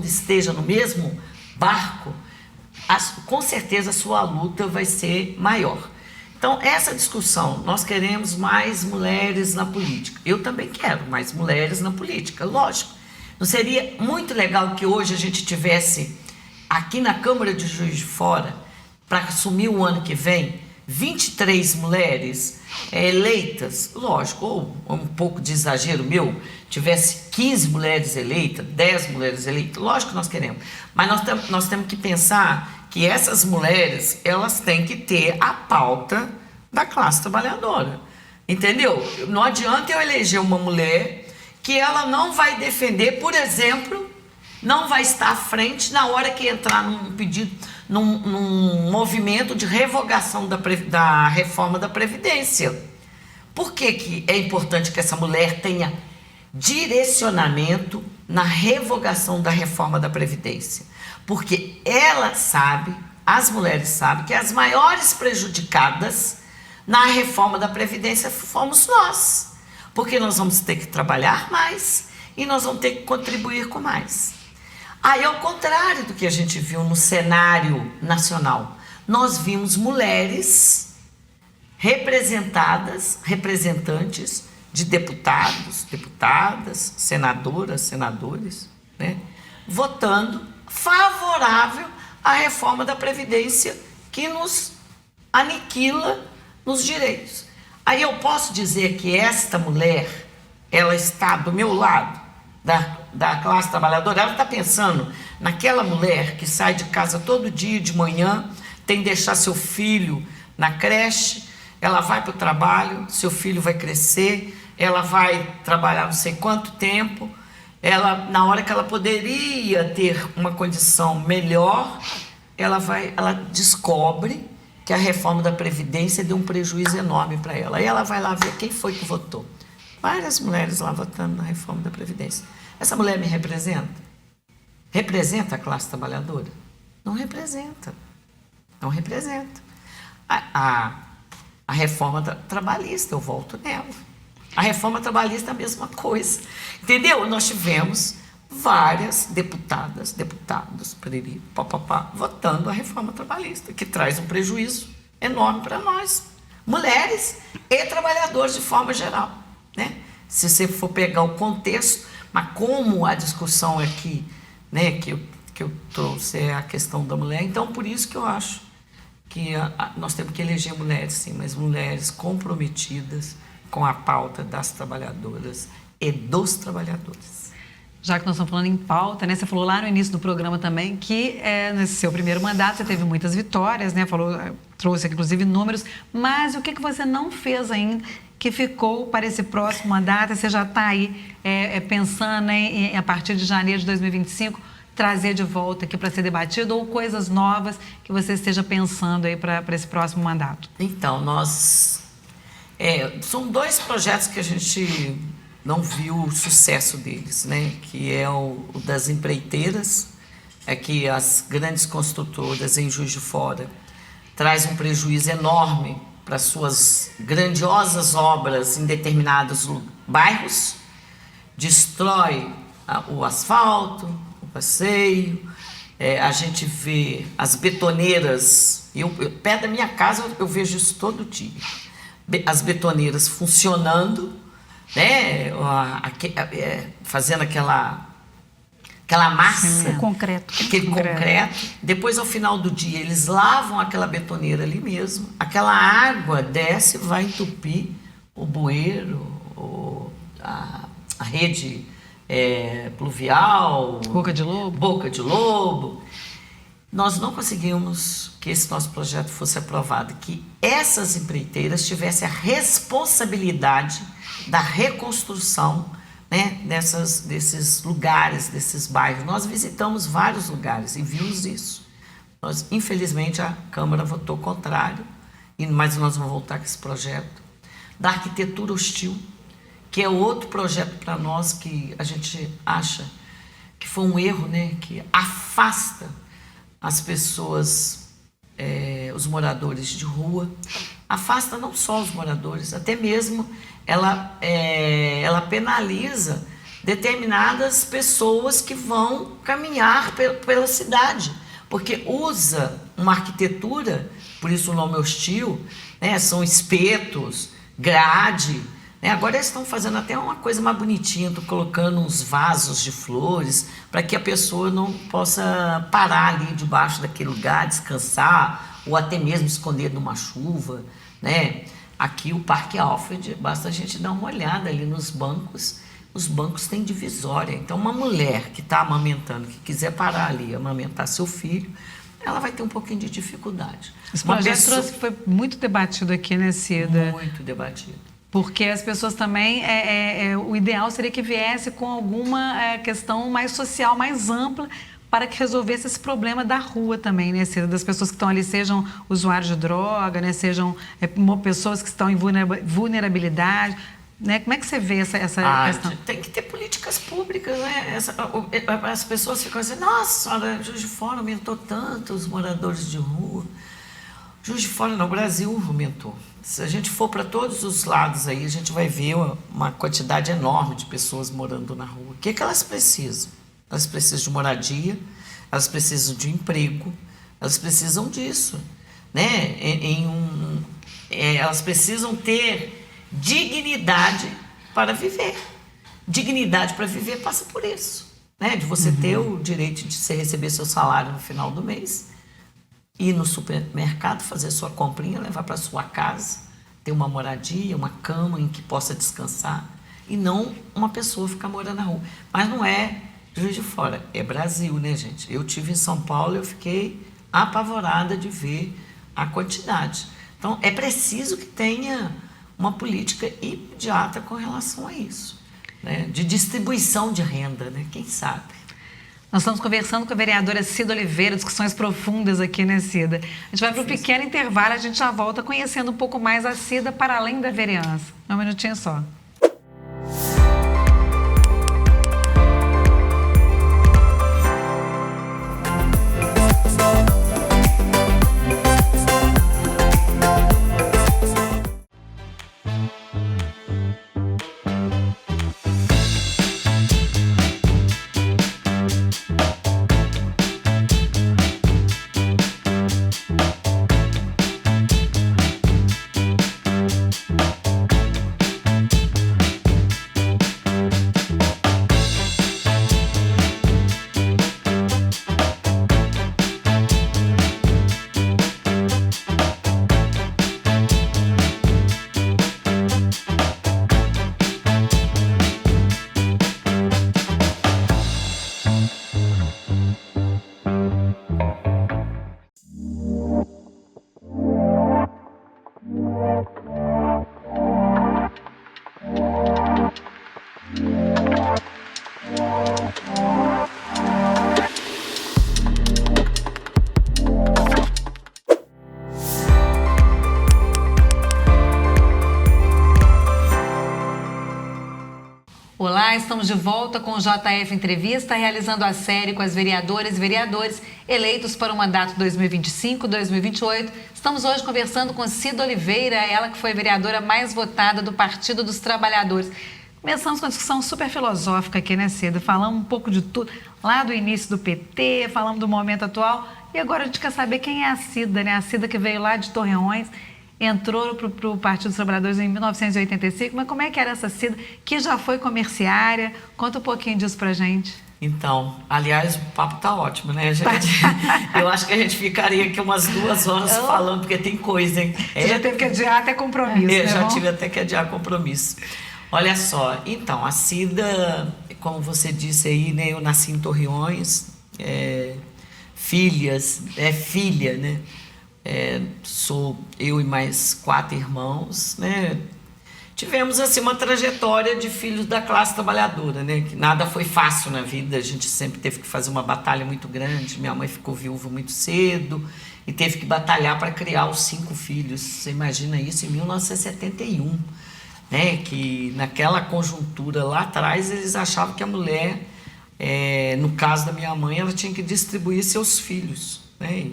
esteja no mesmo barco, com certeza a sua luta vai ser maior. Então, essa discussão, nós queremos mais mulheres na política. Eu também quero mais mulheres na política, lógico. Não seria muito legal que hoje a gente tivesse aqui na Câmara de Juiz de Fora, para assumir o ano que vem, 23 mulheres eleitas? Lógico, ou um pouco de exagero meu, tivesse 15 mulheres eleitas, 10 mulheres eleitas, lógico que nós queremos. Mas nós temos que pensar que essas mulheres, elas têm que ter a pauta da classe trabalhadora, entendeu? Não adianta eu eleger uma mulher que ela não vai defender, por exemplo, não vai estar à frente na hora que entrar num movimento de revogação da reforma da Previdência. Por que é importante que essa mulher tenha direcionamento na revogação da reforma da Previdência? Porque as mulheres sabem que as maiores prejudicadas na reforma da Previdência fomos nós. Porque nós vamos ter que trabalhar mais e nós vamos ter que contribuir com mais. Aí, ao contrário do que a gente viu no cenário nacional, nós vimos mulheres representantes de deputados, deputadas, senadoras, senadores, né, votando favorável à reforma da Previdência que nos aniquila nos direitos. Aí eu posso dizer que esta mulher, ela está do meu lado, da classe trabalhadora, ela está pensando naquela mulher que sai de casa todo dia de manhã, tem que deixar seu filho na creche, ela vai para o trabalho, seu filho vai crescer, ela vai trabalhar não sei quanto tempo, na hora que ela poderia ter uma condição melhor, ela descobre que a reforma da Previdência deu um prejuízo enorme para ela. Aí ela vai lá ver quem foi que votou. Várias mulheres lá votando na reforma da Previdência. Essa mulher me representa? Representa a classe trabalhadora? Não representa. Não representa. A reforma trabalhista, eu volto nela. A reforma trabalhista é a mesma coisa. Entendeu? Nós tivemos várias deputados, votando a reforma trabalhista, que traz um prejuízo enorme para nós, mulheres e trabalhadores de forma geral, né? Se você for pegar o contexto, mas como a discussão aqui, né, que eu trouxe é a questão da mulher, então por isso que eu acho que nós temos que eleger mulheres, sim, mas mulheres comprometidas com a pauta das trabalhadoras e dos trabalhadores. Já que nós estamos falando em pauta, né? Você falou lá no início do programa também que nesse seu primeiro mandato você teve muitas vitórias, né? Trouxe aqui, inclusive números, mas o que você não fez ainda que ficou para esse próximo mandato? Você já está aí pensando em, a partir de janeiro de 2025, trazer de volta aqui para ser debatido, ou coisas novas que você esteja pensando aí para esse próximo mandato? Então, são 2 projetos que a gente não viu o sucesso deles, né? Que é o das empreiteiras, que as grandes construtoras em Juiz de Fora traz um prejuízo enorme para suas grandiosas obras em determinados bairros, destrói o asfalto, o passeio, A gente vê as betoneiras, perto da minha casa eu vejo isso todo dia. As betoneiras funcionando, né? Fazendo aquela massa, aquele concreto. Depois, ao final do dia, eles lavam aquela betoneira ali mesmo. Aquela água desce, vai entupir o bueiro, a rede pluvial, Boca de Lobo. Nós não conseguimos que esse nosso projeto fosse aprovado, que essas empreiteiras tivessem a responsabilidade da reconstrução, né, desses lugares, desses bairros. Nós visitamos vários lugares e vimos isso. Infelizmente, a Câmara votou contrário, mas nós vamos voltar com esse projeto. Da arquitetura hostil, que é outro projeto para nós que a gente acha que foi um erro, né, que afasta as pessoas, os moradores de rua, afasta não só os moradores, até mesmo ela penaliza determinadas pessoas que vão caminhar pela cidade, porque usa uma arquitetura, por isso o nome hostil, né, são espetos, grade, né? Agora eles estão fazendo até uma coisa mais bonitinha, estão colocando uns vasos de flores para que a pessoa não possa parar ali debaixo daquele lugar, descansar ou até mesmo esconder numa chuva, né? Aqui o Parque Alfred, basta a gente dar uma olhada ali nos bancos, os bancos têm divisória, então uma mulher que está amamentando, que quiser parar ali e amamentar seu filho, ela vai ter um pouquinho de dificuldade. Esse projeto foi muito debatido aqui, né, Cida? Muito debatido. Porque as pessoas também, o ideal seria que viesse com alguma questão mais social, mais ampla, para que resolvesse esse problema da rua também, né, Cida? Das pessoas que estão ali, sejam usuários de droga, né, sejam pessoas que estão em vulnerabilidade, né? Como é que você vê essa questão? Tem que ter políticas públicas, né? As pessoas ficam assim, nossa, olha, Juiz de Fora aumentou tanto os moradores de rua. Juiz de Fora, no Brasil, aumentou. Se a gente for para todos os lados aí, a gente vai ver uma quantidade enorme de pessoas morando na rua. O que elas precisam? Elas precisam de moradia, elas precisam de emprego, elas precisam disso, né? Elas precisam ter dignidade para viver. Dignidade para viver passa por isso, né? De você ter o direito de você receber seu salário no final do mês, ir no supermercado, fazer sua comprinha, levar para sua casa, ter uma moradia, uma cama em que possa descansar, e não uma pessoa ficar morando na rua. Mas não é Juiz de Fora, é Brasil, né, gente? Eu estive em São Paulo e eu fiquei apavorada de ver a quantidade. Então, é preciso que tenha uma política imediata com relação a isso, né? De distribuição de renda, né? Quem sabe? Nós estamos conversando com a vereadora Cida Oliveira, discussões profundas aqui, né, Cida? A gente vai para um pequeno intervalo, a gente já volta conhecendo um pouco mais a Cida para além da vereança. Um minutinho só. Olá, estamos de volta com o JF Entrevista, realizando a série com as vereadoras e vereadores eleitos para o mandato 2025-2028. Estamos hoje conversando com Cida Oliveira, ela que foi a vereadora mais votada do Partido dos Trabalhadores. Começamos com uma discussão super filosófica aqui, né, Cida? Falamos um pouco de tudo. lá do início do PT, falamos do momento atual. E agora a gente quer saber quem é a Cida, né? A Cida que veio lá de Torreões, entrou para o Partido dos Trabalhadores em 1985. Mas como é que era essa Cida, que já foi comerciária? Conta um pouquinho disso pra gente. Então, aliás, o papo tá ótimo, né, gente? Eu acho que a gente ficaria aqui umas 2 horas falando, porque tem coisa, hein? Você já teve que adiar até compromisso, né? Já tive até que adiar compromisso. Olha só, então, a Cida, como você disse aí, né, eu nasci em Torreões, filha, né? Sou eu e mais 4 irmãos, né? Tivemos assim uma trajetória de filhos da classe trabalhadora, né? Que nada foi fácil na vida, a gente sempre teve que fazer uma batalha muito grande. Minha mãe ficou viúva muito cedo e teve que batalhar para criar os 5 filhos. Você imagina isso em 1971, né? Que naquela conjuntura lá atrás eles achavam que a mulher, no caso da minha mãe, ela tinha que distribuir seus filhos, né?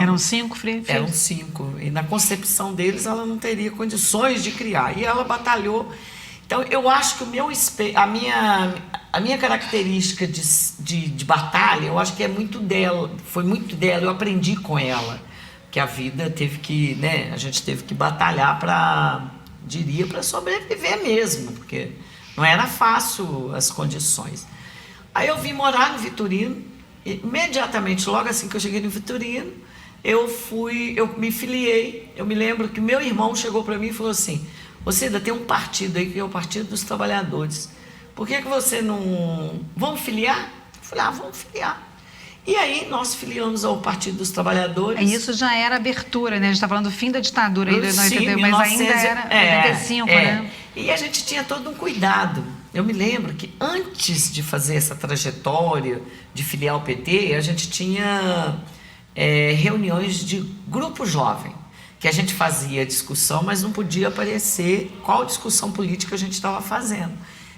Eram 5 filhos? Eram 5. E na concepção deles, ela não teria condições de criar. E ela batalhou. Então, eu acho que a minha característica de batalha, eu acho que é muito dela. Foi muito dela. Eu aprendi com ela. Que a vida teve que, né? A gente teve que batalhar para sobreviver mesmo. Porque não era fácil as condições. Aí eu vim morar no Vitorino. Imediatamente, logo assim que eu cheguei no Vitorino, eu me filiei. Eu me lembro que meu irmão chegou para mim e falou assim: "Ô Cida, tem um partido aí que é o Partido dos Trabalhadores. Por que você não... Vamos filiar?" Eu falei: vamos filiar. E aí nós filiamos ao Partido dos Trabalhadores. E isso já era abertura, né? A gente está falando do fim da ditadura, ainda não 82, mas ainda era 85, né? E a gente tinha todo um cuidado. Eu me lembro que antes de fazer essa trajetória de filiar ao PT, a gente tinha reuniões de grupo jovem, que a gente fazia discussão, mas não podia aparecer qual discussão política a gente estava fazendo.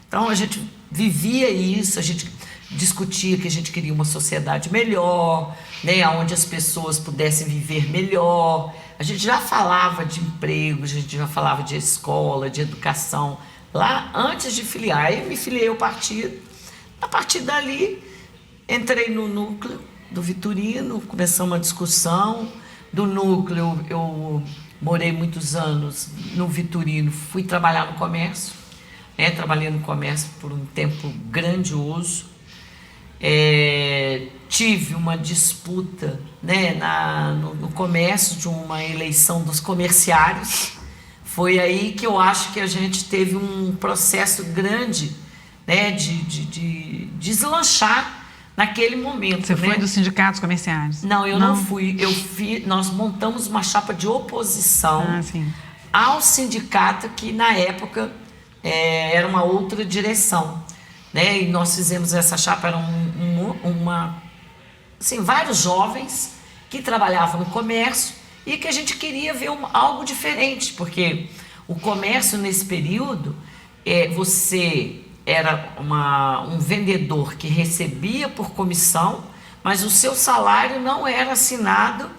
Então a gente vivia isso, a gente discutia que a gente queria uma sociedade melhor, né, onde as pessoas pudessem viver melhor. A gente já falava de emprego, a gente já falava de escola, de educação, lá antes de filiar. Aí me filiei ao partido. A partir dali, entrei no núcleo do Vitorino, começamos uma discussão. Do núcleo, eu morei muitos anos no Vitorino, fui trabalhar no comércio, né? Trabalhei no comércio por um tempo grandioso. Tive uma disputa, né, no comércio de uma eleição dos comerciários. Foi aí que eu acho que a gente teve um processo grande, né, de deslanchar naquele momento. Você né? foi dos sindicatos comerciários? Não, eu não fui. Nós montamos uma chapa de oposição ao sindicato que, na época, era uma outra direção. Né? E nós fizemos essa chapa, eram vários jovens que trabalhavam no comércio e que a gente queria ver algo diferente, porque o comércio nesse período, você era um vendedor que recebia por comissão, mas o seu salário não era assinado,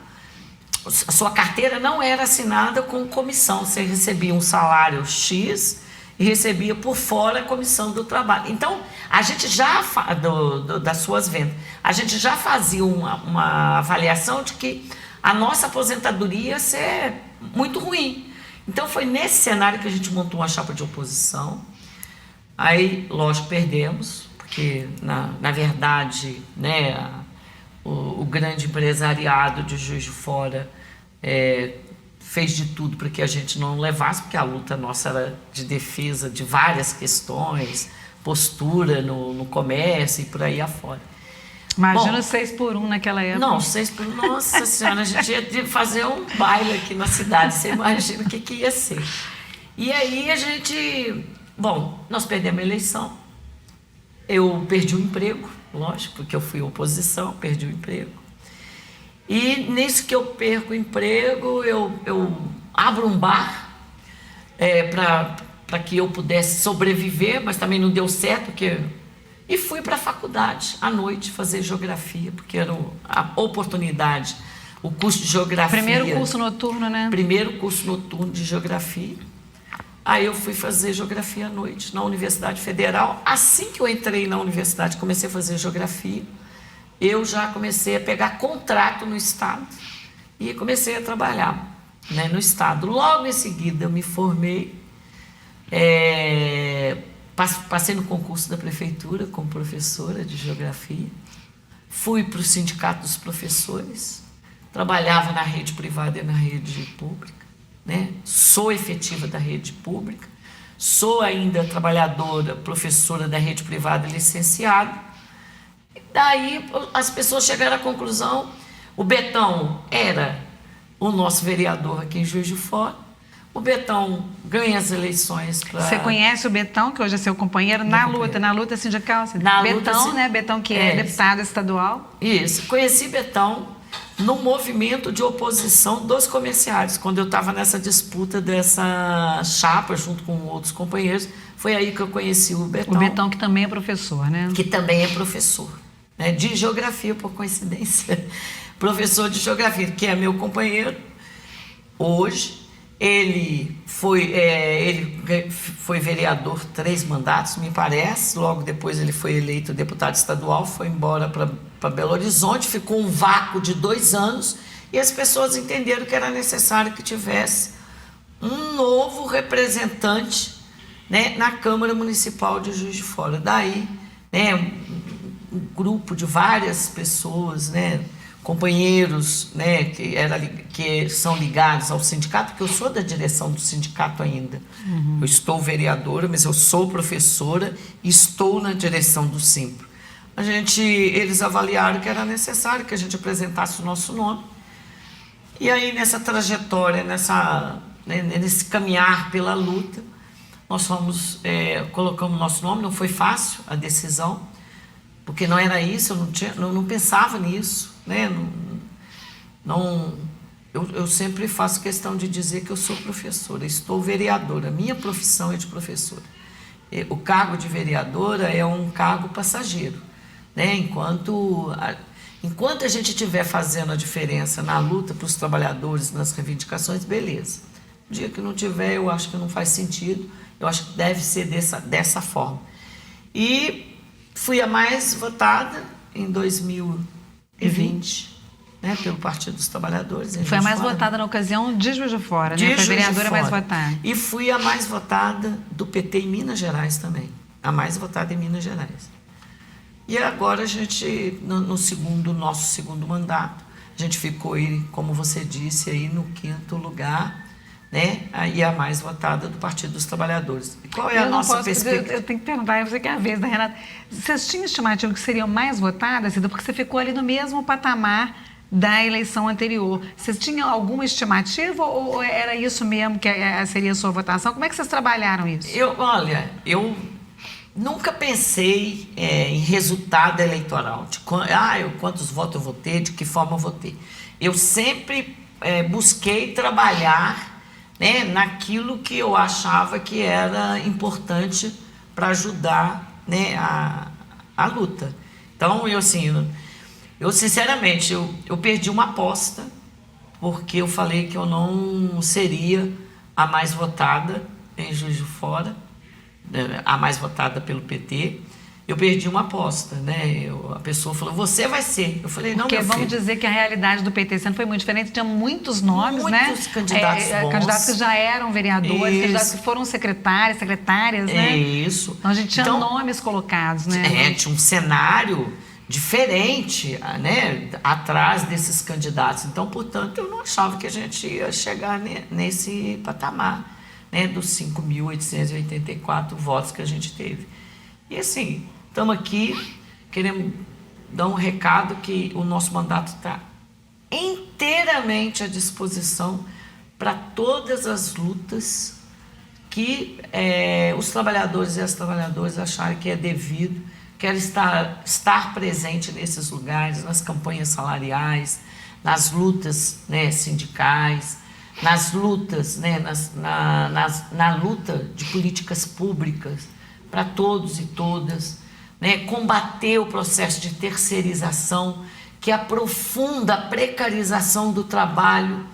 a sua carteira não era assinada com comissão. Você recebia um salário X e recebia por fora a comissão do trabalho. Então, a gente já, das suas vendas, a gente já fazia uma avaliação de que a nossa aposentadoria ia ser muito ruim. Então, foi nesse cenário que a gente montou uma chapa de oposição. Aí, lógico, perdemos, porque, na verdade, né, o grande empresariado de Juiz de Fora fez de tudo para que a gente não levasse, porque a luta nossa era de defesa de várias questões, postura no comércio e por aí afora. Imagina 6x1 naquela época. Não, 6x1, nossa senhora, a gente ia de fazer um baile aqui na cidade, você imagina o que ia ser. E aí a gente... Bom, nós perdemos a eleição, eu perdi o emprego, lógico, porque eu fui oposição, perdi o emprego. E nisso que eu perco o emprego, eu abro um bar para que eu pudesse sobreviver, mas também não deu certo, e fui para a faculdade à noite fazer geografia, porque era a oportunidade, o curso de geografia. Primeiro curso noturno, né? Primeiro curso noturno de geografia. Aí eu fui fazer geografia à noite na Universidade Federal. Assim que eu entrei na universidade, comecei a fazer geografia, eu já comecei a pegar contrato no Estado e comecei a trabalhar, né, no Estado. Logo em seguida eu me formei, passei no concurso da prefeitura como professora de geografia, fui para o sindicato dos professores, trabalhava na rede privada e na rede pública, né? Sou efetiva da rede pública, sou ainda trabalhadora, professora da rede privada e licenciada. E daí as pessoas chegaram à conclusão, o Betão era o nosso vereador aqui em Juiz de Fora, o Betão ganha as eleições para... Você conhece o Betão, que hoje é seu companheiro, na luta sindical? Na Betão, luta, né? Betão que é deputado estadual. Isso, conheci Betão no movimento de oposição dos comerciários, quando eu estava nessa disputa dessa chapa junto com outros companheiros, foi aí que eu conheci o Betão. O Betão que também é professor, né? Que também é professor, né? De geografia, por coincidência. Professor de geografia, que é meu companheiro hoje. Ele foi vereador 3 mandatos, me parece. Logo depois ele foi eleito deputado estadual, foi embora para Belo Horizonte, ficou um vácuo de 2 anos e as pessoas entenderam que era necessário que tivesse um novo representante, né, na Câmara Municipal de Juiz de Fora. Daí, né, um grupo de várias pessoas, né, companheiros, né, que são ligados ao sindicato, porque eu sou da direção do sindicato ainda. Eu estou vereadora, mas eu sou professora e estou na direção do Simpro. Eles avaliaram que era necessário que a gente apresentasse o nosso nome. E aí, nessa trajetória, nesse caminhar pela luta, nós colocamos nosso nome. Não foi fácil a decisão, porque não era isso, eu não pensava nisso, né? Eu sempre faço questão de dizer que eu sou professora, estou vereadora, minha profissão é de professora. O cargo de vereadora é um cargo passageiro, né? Enquanto a gente estiver fazendo a diferença na luta para os trabalhadores, nas reivindicações, beleza. No dia que não tiver, eu acho que não faz sentido, eu acho que deve ser dessa forma. E fui a mais votada em 2020, né, pelo Partido dos Trabalhadores. Foi a mais votada na ocasião de Juiz de Fora, né? Foi a vereadora mais votada. E fui a mais votada do PT em Minas Gerais também. A mais votada em Minas Gerais. E agora a gente, no nosso segundo mandato, a gente ficou aí, como você disse, aí no 5º lugar, né? Aí a mais votada do Partido dos Trabalhadores. E qual é a nossa perspectiva? Eu tenho que perguntar, você que é a vez da Renata, vocês tinham estimativa que seriam mais votadas, Cida, porque você ficou ali no mesmo patamar da eleição anterior. Vocês tinham alguma estimativa ou era isso mesmo que seria a sua votação? Como é que vocês trabalharam isso? Eu nunca pensei em resultado eleitoral, quantos votos eu vou ter, de que forma eu vou ter. Eu sempre busquei trabalhar, né, naquilo que eu achava que era importante para ajudar, né, a luta. Então, eu sinceramente, eu perdi uma aposta, porque eu falei que eu não seria a mais votada em Juiz de Fora, a mais votada pelo PT. Eu perdi uma aposta, né? A pessoa falou, você vai ser. Eu falei, não, porque meu filho. Vamos dizer que a realidade do PT sempre foi muito diferente, tinha muitos nomes, né? Muitos candidatos bons. Candidatos que já eram vereadores, candidatos que foram secretárias, né? Isso. Então a gente tinha nomes colocados, né? Tinha um cenário diferente, né, atrás desses candidatos. Então, portanto, eu não achava que a gente ia chegar nesse patamar, né, dos 5.884 votos que a gente teve. E assim, estamos aqui, queremos dar um recado que o nosso mandato está inteiramente à disposição para todas as lutas que os trabalhadores e as trabalhadoras acharem que é devido. Quero estar presente nesses lugares, nas campanhas salariais, nas lutas, né, sindicais, nas lutas, né, na luta de políticas públicas para todos e todas, né, combater o processo de terceirização que aprofunda a precarização do trabalho.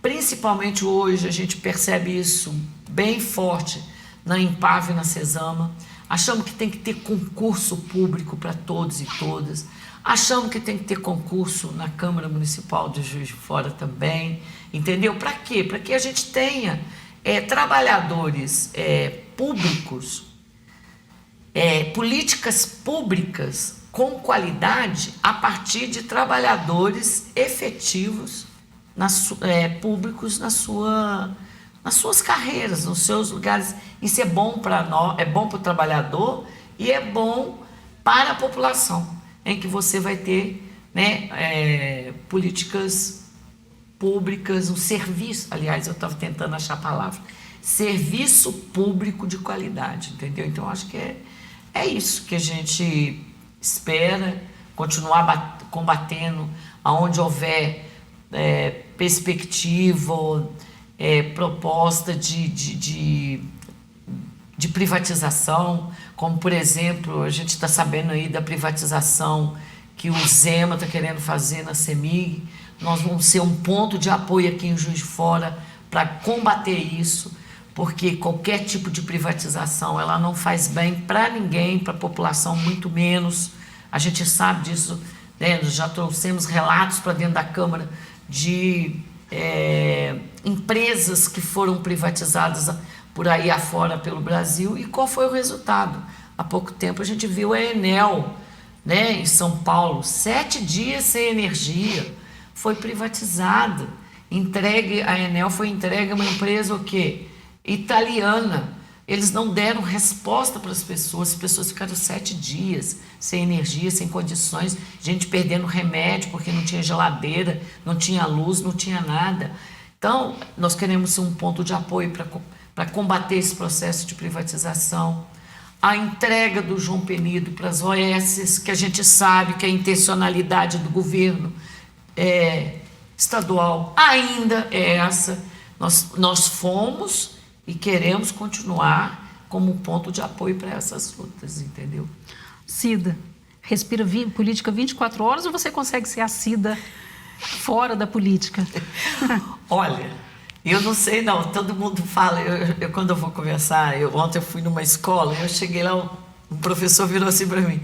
Principalmente hoje a gente percebe isso bem forte na Empav e na Cesama. Achamos que tem que ter concurso público para todos e todas. Achamos que tem que ter concurso na Câmara Municipal de Juiz de Fora também. Entendeu? Para quê? Para que a gente tenha trabalhadores públicos, políticas públicas com qualidade a partir de trabalhadores efetivos públicos nas suas carreiras, nos seus lugares. Isso é bom para nós, é bom para o trabalhador e é bom para a população, em que você vai ter, né, políticas públicas, um serviço, aliás, eu estava tentando achar a palavra, serviço público de qualidade, entendeu? Então, acho que é isso que a gente espera, continuar combatendo aonde houver perspectiva, proposta de privatização, como, por exemplo, a gente está sabendo aí da privatização que o Zema está querendo fazer na CEMIG. Nós vamos ser um ponto de apoio aqui em Juiz de Fora para combater isso, porque qualquer tipo de privatização ela não faz bem para ninguém, para a população muito menos. A gente sabe disso, né? Nós já trouxemos relatos para dentro da Câmara de empresas que foram privatizadas por aí afora pelo Brasil. E qual foi o resultado? Há pouco tempo a gente viu a Enel, né, em São Paulo, 7 dias sem energia, foi privatizada. A Enel foi entregue a uma empresa o quê? Italiana. Eles não deram resposta para as pessoas ficaram 7 dias sem energia, sem condições, gente perdendo remédio porque não tinha geladeira, não tinha luz, não tinha nada. Então, nós queremos ser um ponto de apoio para combater esse processo de privatização. A entrega do João Penido para as OS, que a gente sabe que a intencionalidade do governo estadual ainda é essa. Nós fomos e queremos continuar como ponto de apoio para essas lutas, entendeu? Cida, respira política 24 horas ou você consegue ser a Cida fora da política? Olha, eu não sei não, todo mundo fala, quando eu vou conversar, ontem eu fui numa escola, eu cheguei lá, um professor virou assim para mim,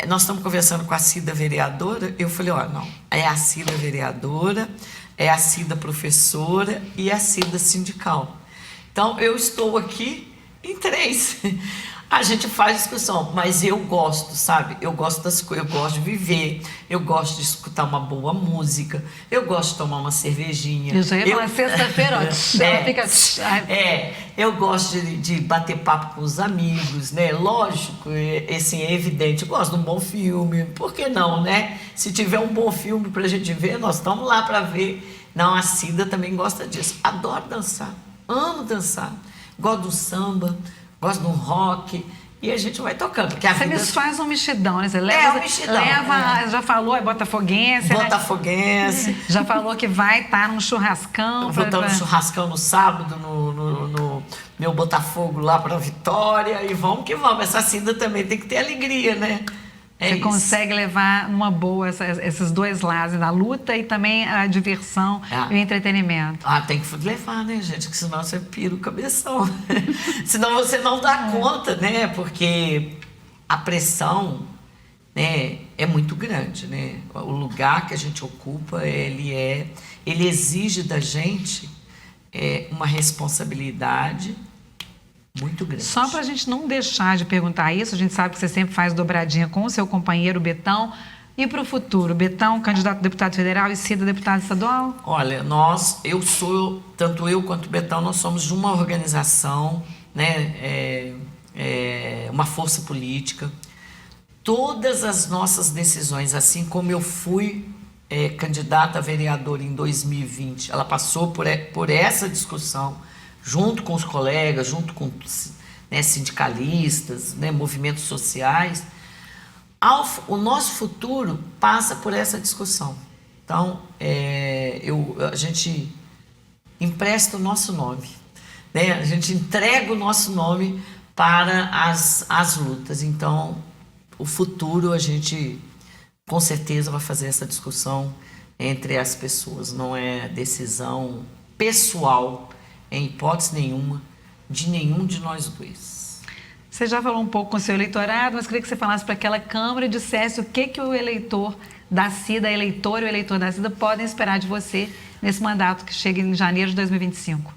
nós estamos conversando com a Cida vereadora, eu falei, não, é a Cida vereadora, é a Cida professora e a Cida sindical. Então, eu estou aqui em 3. A gente faz discussão, mas eu gosto, sabe? Eu gosto das coisas, eu gosto de viver, eu gosto de escutar uma boa música, eu gosto de tomar uma cervejinha. Eu já ia falar sexta-feira, eu gosto de bater papo com os amigos, né? Lógico, assim, é evidente, eu gosto de um bom filme, por que não, né? Se tiver um bom filme pra gente ver, nós estamos lá para ver. Não, a Cida também gosta disso. Adoro dançar, amo dançar, gosto do samba, gosto de um rock, e a gente vai tocando. Porque você me faz um mexidão, né? Você leva, já falou, é botafoguense. Botafoguense. Né? Já falou que vai estar num churrascão. Vou estar num churrascão no sábado, no meu Botafogo lá para Vitória, e vamos que vamos. Essa Cida também tem que ter alegria, né? Você consegue levar numa boa esses dois lados, a luta e também a diversão e o entretenimento. Tem que levar, né, gente? Porque senão você pira o cabeção. Senão você não dá conta, né? Porque a pressão, né, é muito grande, né? O lugar que a gente ocupa, ele exige da gente uma responsabilidade muito grande. Só para a gente não deixar de perguntar isso, a gente sabe que você sempre faz dobradinha com o seu companheiro Betão. E para o futuro? Betão, candidato a deputado federal, e Cida, deputado estadual? Olha, tanto eu quanto o Betão, nós somos de uma organização, né, uma força política. Todas as nossas decisões, assim como eu fui candidata a vereadora em 2020, ela passou por essa discussão, junto com os colegas, junto com, né, sindicalistas, né, movimentos sociais. O nosso futuro passa por essa discussão. Então, a gente empresta o nosso nome, né? A gente entrega o nosso nome para as lutas. Então, o futuro a gente, com certeza, vai fazer essa discussão entre as pessoas. Não é decisão pessoal, em hipótese nenhuma, de nenhum de nós dois. Você já falou um pouco com o seu eleitorado, mas queria que você falasse para aquela Câmara e dissesse o que o eleitor da Cida, a eleitora e o eleitor da Cida podem esperar de você nesse mandato que chega em janeiro de 2025.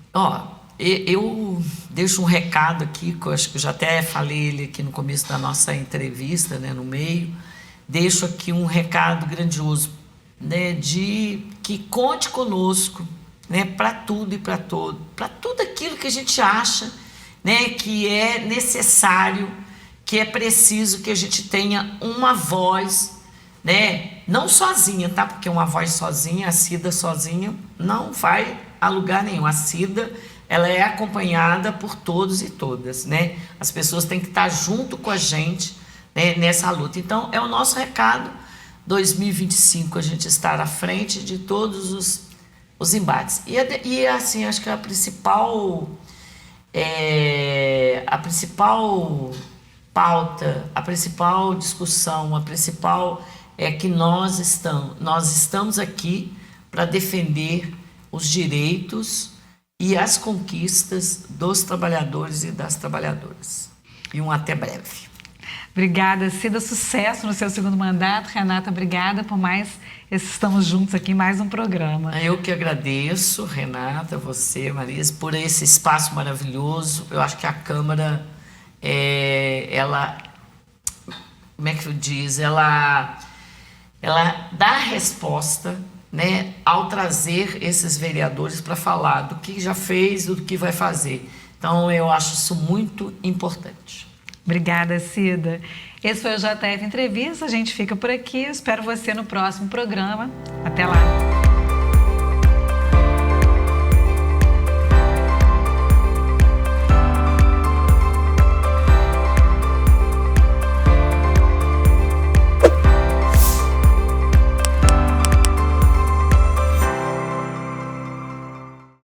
Eu deixo um recado aqui, que eu acho que eu já até falei ele aqui no começo da nossa entrevista, né, no meio. Deixo aqui um recado grandioso, né, de que conte conosco, né, para tudo e para todo, para tudo aquilo que a gente acha, né, que é necessário, que é preciso que a gente tenha uma voz, né, não sozinha, tá? Porque uma voz sozinha, a Cida sozinha, não vai a lugar nenhum. A Cida, ela é acompanhada por todos e todas, né? As pessoas têm que estar junto com a gente, né, nessa luta. Então, é o nosso recado. 2025 a gente estar à frente de todos os embates. E assim, acho que a principal pauta, a principal discussão, a principal é que nós estamos aqui para defender os direitos e as conquistas dos trabalhadores e das trabalhadoras. E até breve. Obrigada, Cida. Sucesso no seu segundo mandato. Renata, obrigada por mais Estamos Juntos aqui em mais um programa. Eu que agradeço, Renata, você, Marisa, por esse espaço maravilhoso. Eu acho que a Câmara, ela, como é que eu diz? Ela dá resposta, né, ao trazer esses vereadores para falar do que já fez, do que vai fazer. Então, eu acho isso muito importante. Obrigada, Cida. Esse foi o JF Entrevista. A gente fica por aqui. Eu espero você no próximo programa. Até lá.